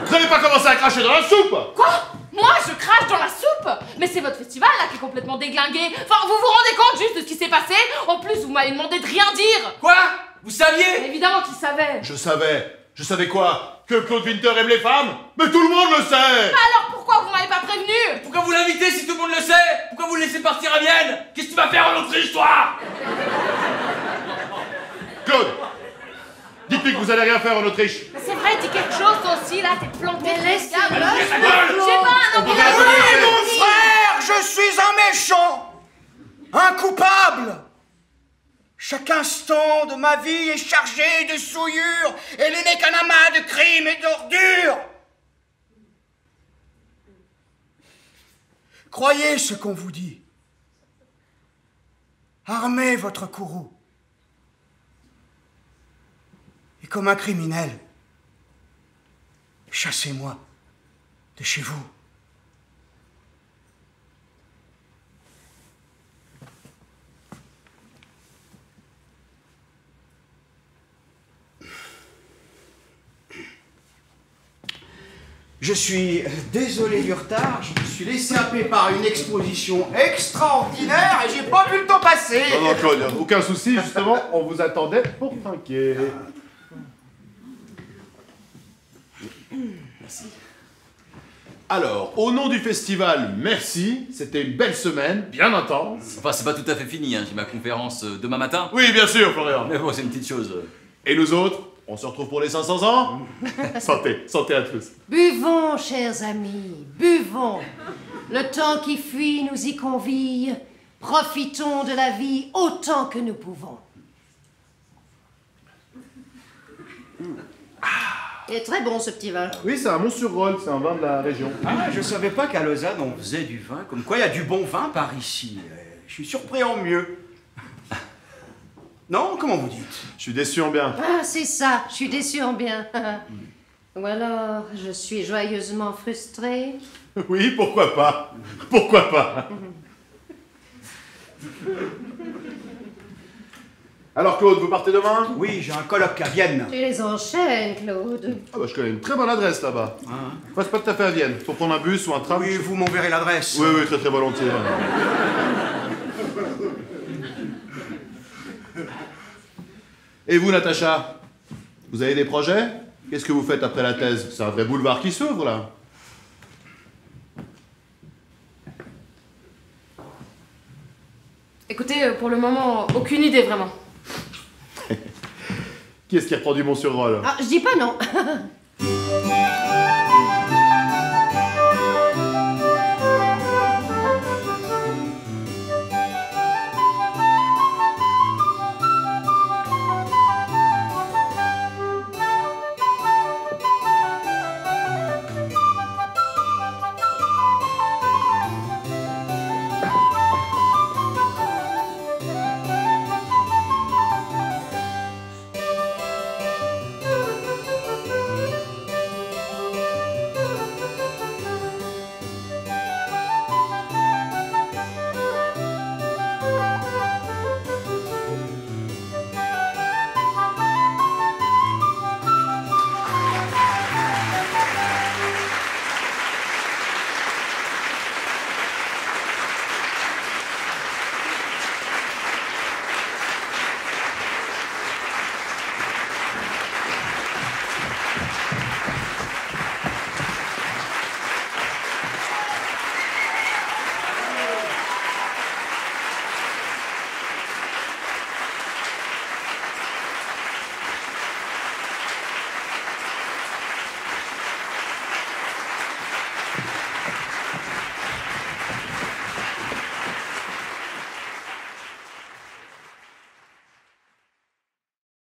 Vous n'avez pas commencé à cracher dans la soupe! Quoi? Moi je crache dans la soupe? Mais c'est votre festival là qui est complètement déglingué. Enfin, vous vous rendez compte juste de ce qui s'est passé? En plus, vous m'avez demandé de rien dire. Quoi? Vous saviez? Mais évidemment qu'il savait. Je savais quoi? Que Claude Winter aime les femmes? Mais tout le monde le sait! Alors pourquoi vous m'avez pas prévenu? Pourquoi vous l'invitez si tout le monde le sait? Pourquoi vous le laissez partir à Vienne? Qu'est-ce que tu vas faire en Autriche, toi? Claude! Dites-lui que vous allez rien faire en Autriche! Mais c'est vrai, dis quelque chose toi aussi là, t'es planté. Mais laisse-le. Allez, ta gueule! Je sais pas, non mais Oui, mon frère, je suis un méchant! Un coupable! Chaque instant de ma vie est chargé de souillure et il n'est qu'un amas de crimes et d'ordures. Croyez ce qu'on vous dit. Armez votre courroux. Et comme un criminel, chassez-moi de chez vous. Je suis désolé du retard, je me suis laissé happer par une exposition extraordinaire et j'ai pas vu le temps passer. Non, Claude, aucun souci, justement, on vous attendait pour trinquer. Merci. Alors, au nom du festival, merci, c'était une belle semaine, bien intense. Enfin, c'est pas tout à fait fini, hein. J'ai ma conférence demain matin. Oui, bien sûr, Florian. Mais bon, c'est une petite chose. Et nous autres, on se retrouve pour les 500 ans. Santé, santé à tous. Buvons, chers amis, buvons. Le temps qui fuit nous y convie. Profitons de la vie autant que nous pouvons. Il est très bon, ce petit vin. Oui, c'est un Mont-sur-Rhône, c'est un vin de la région. Ah, je savais pas qu'à Lausanne on faisait du vin, comme quoi il y a du bon vin par ici. Je suis surpris en mieux. Non, comment vous dites? Je suis déçu en bien. Ah, c'est ça, je suis déçue en bien. Ou alors, je suis joyeusement frustrée. Oui, pourquoi pas? Pourquoi pas? Alors Claude, vous partez demain? Oui, j'ai un colloque à Vienne. Tu les enchaînes, Claude. Ah bah je connais une très bonne adresse là-bas. Enfin, c'est pas tout à fait à Vienne. Faut prendre un bus ou un tram. Oui, vous m'enverrez l'adresse. Oui, oui, très très volontiers. Et vous, Natacha? Vous avez des projets? Qu'est-ce que vous faites après la thèse? C'est un vrai boulevard qui s'ouvre, là. Écoutez, pour le moment, aucune idée vraiment. Qui est-ce qui reprend du Mont-sur-Rhône? Ah, je dis pas non.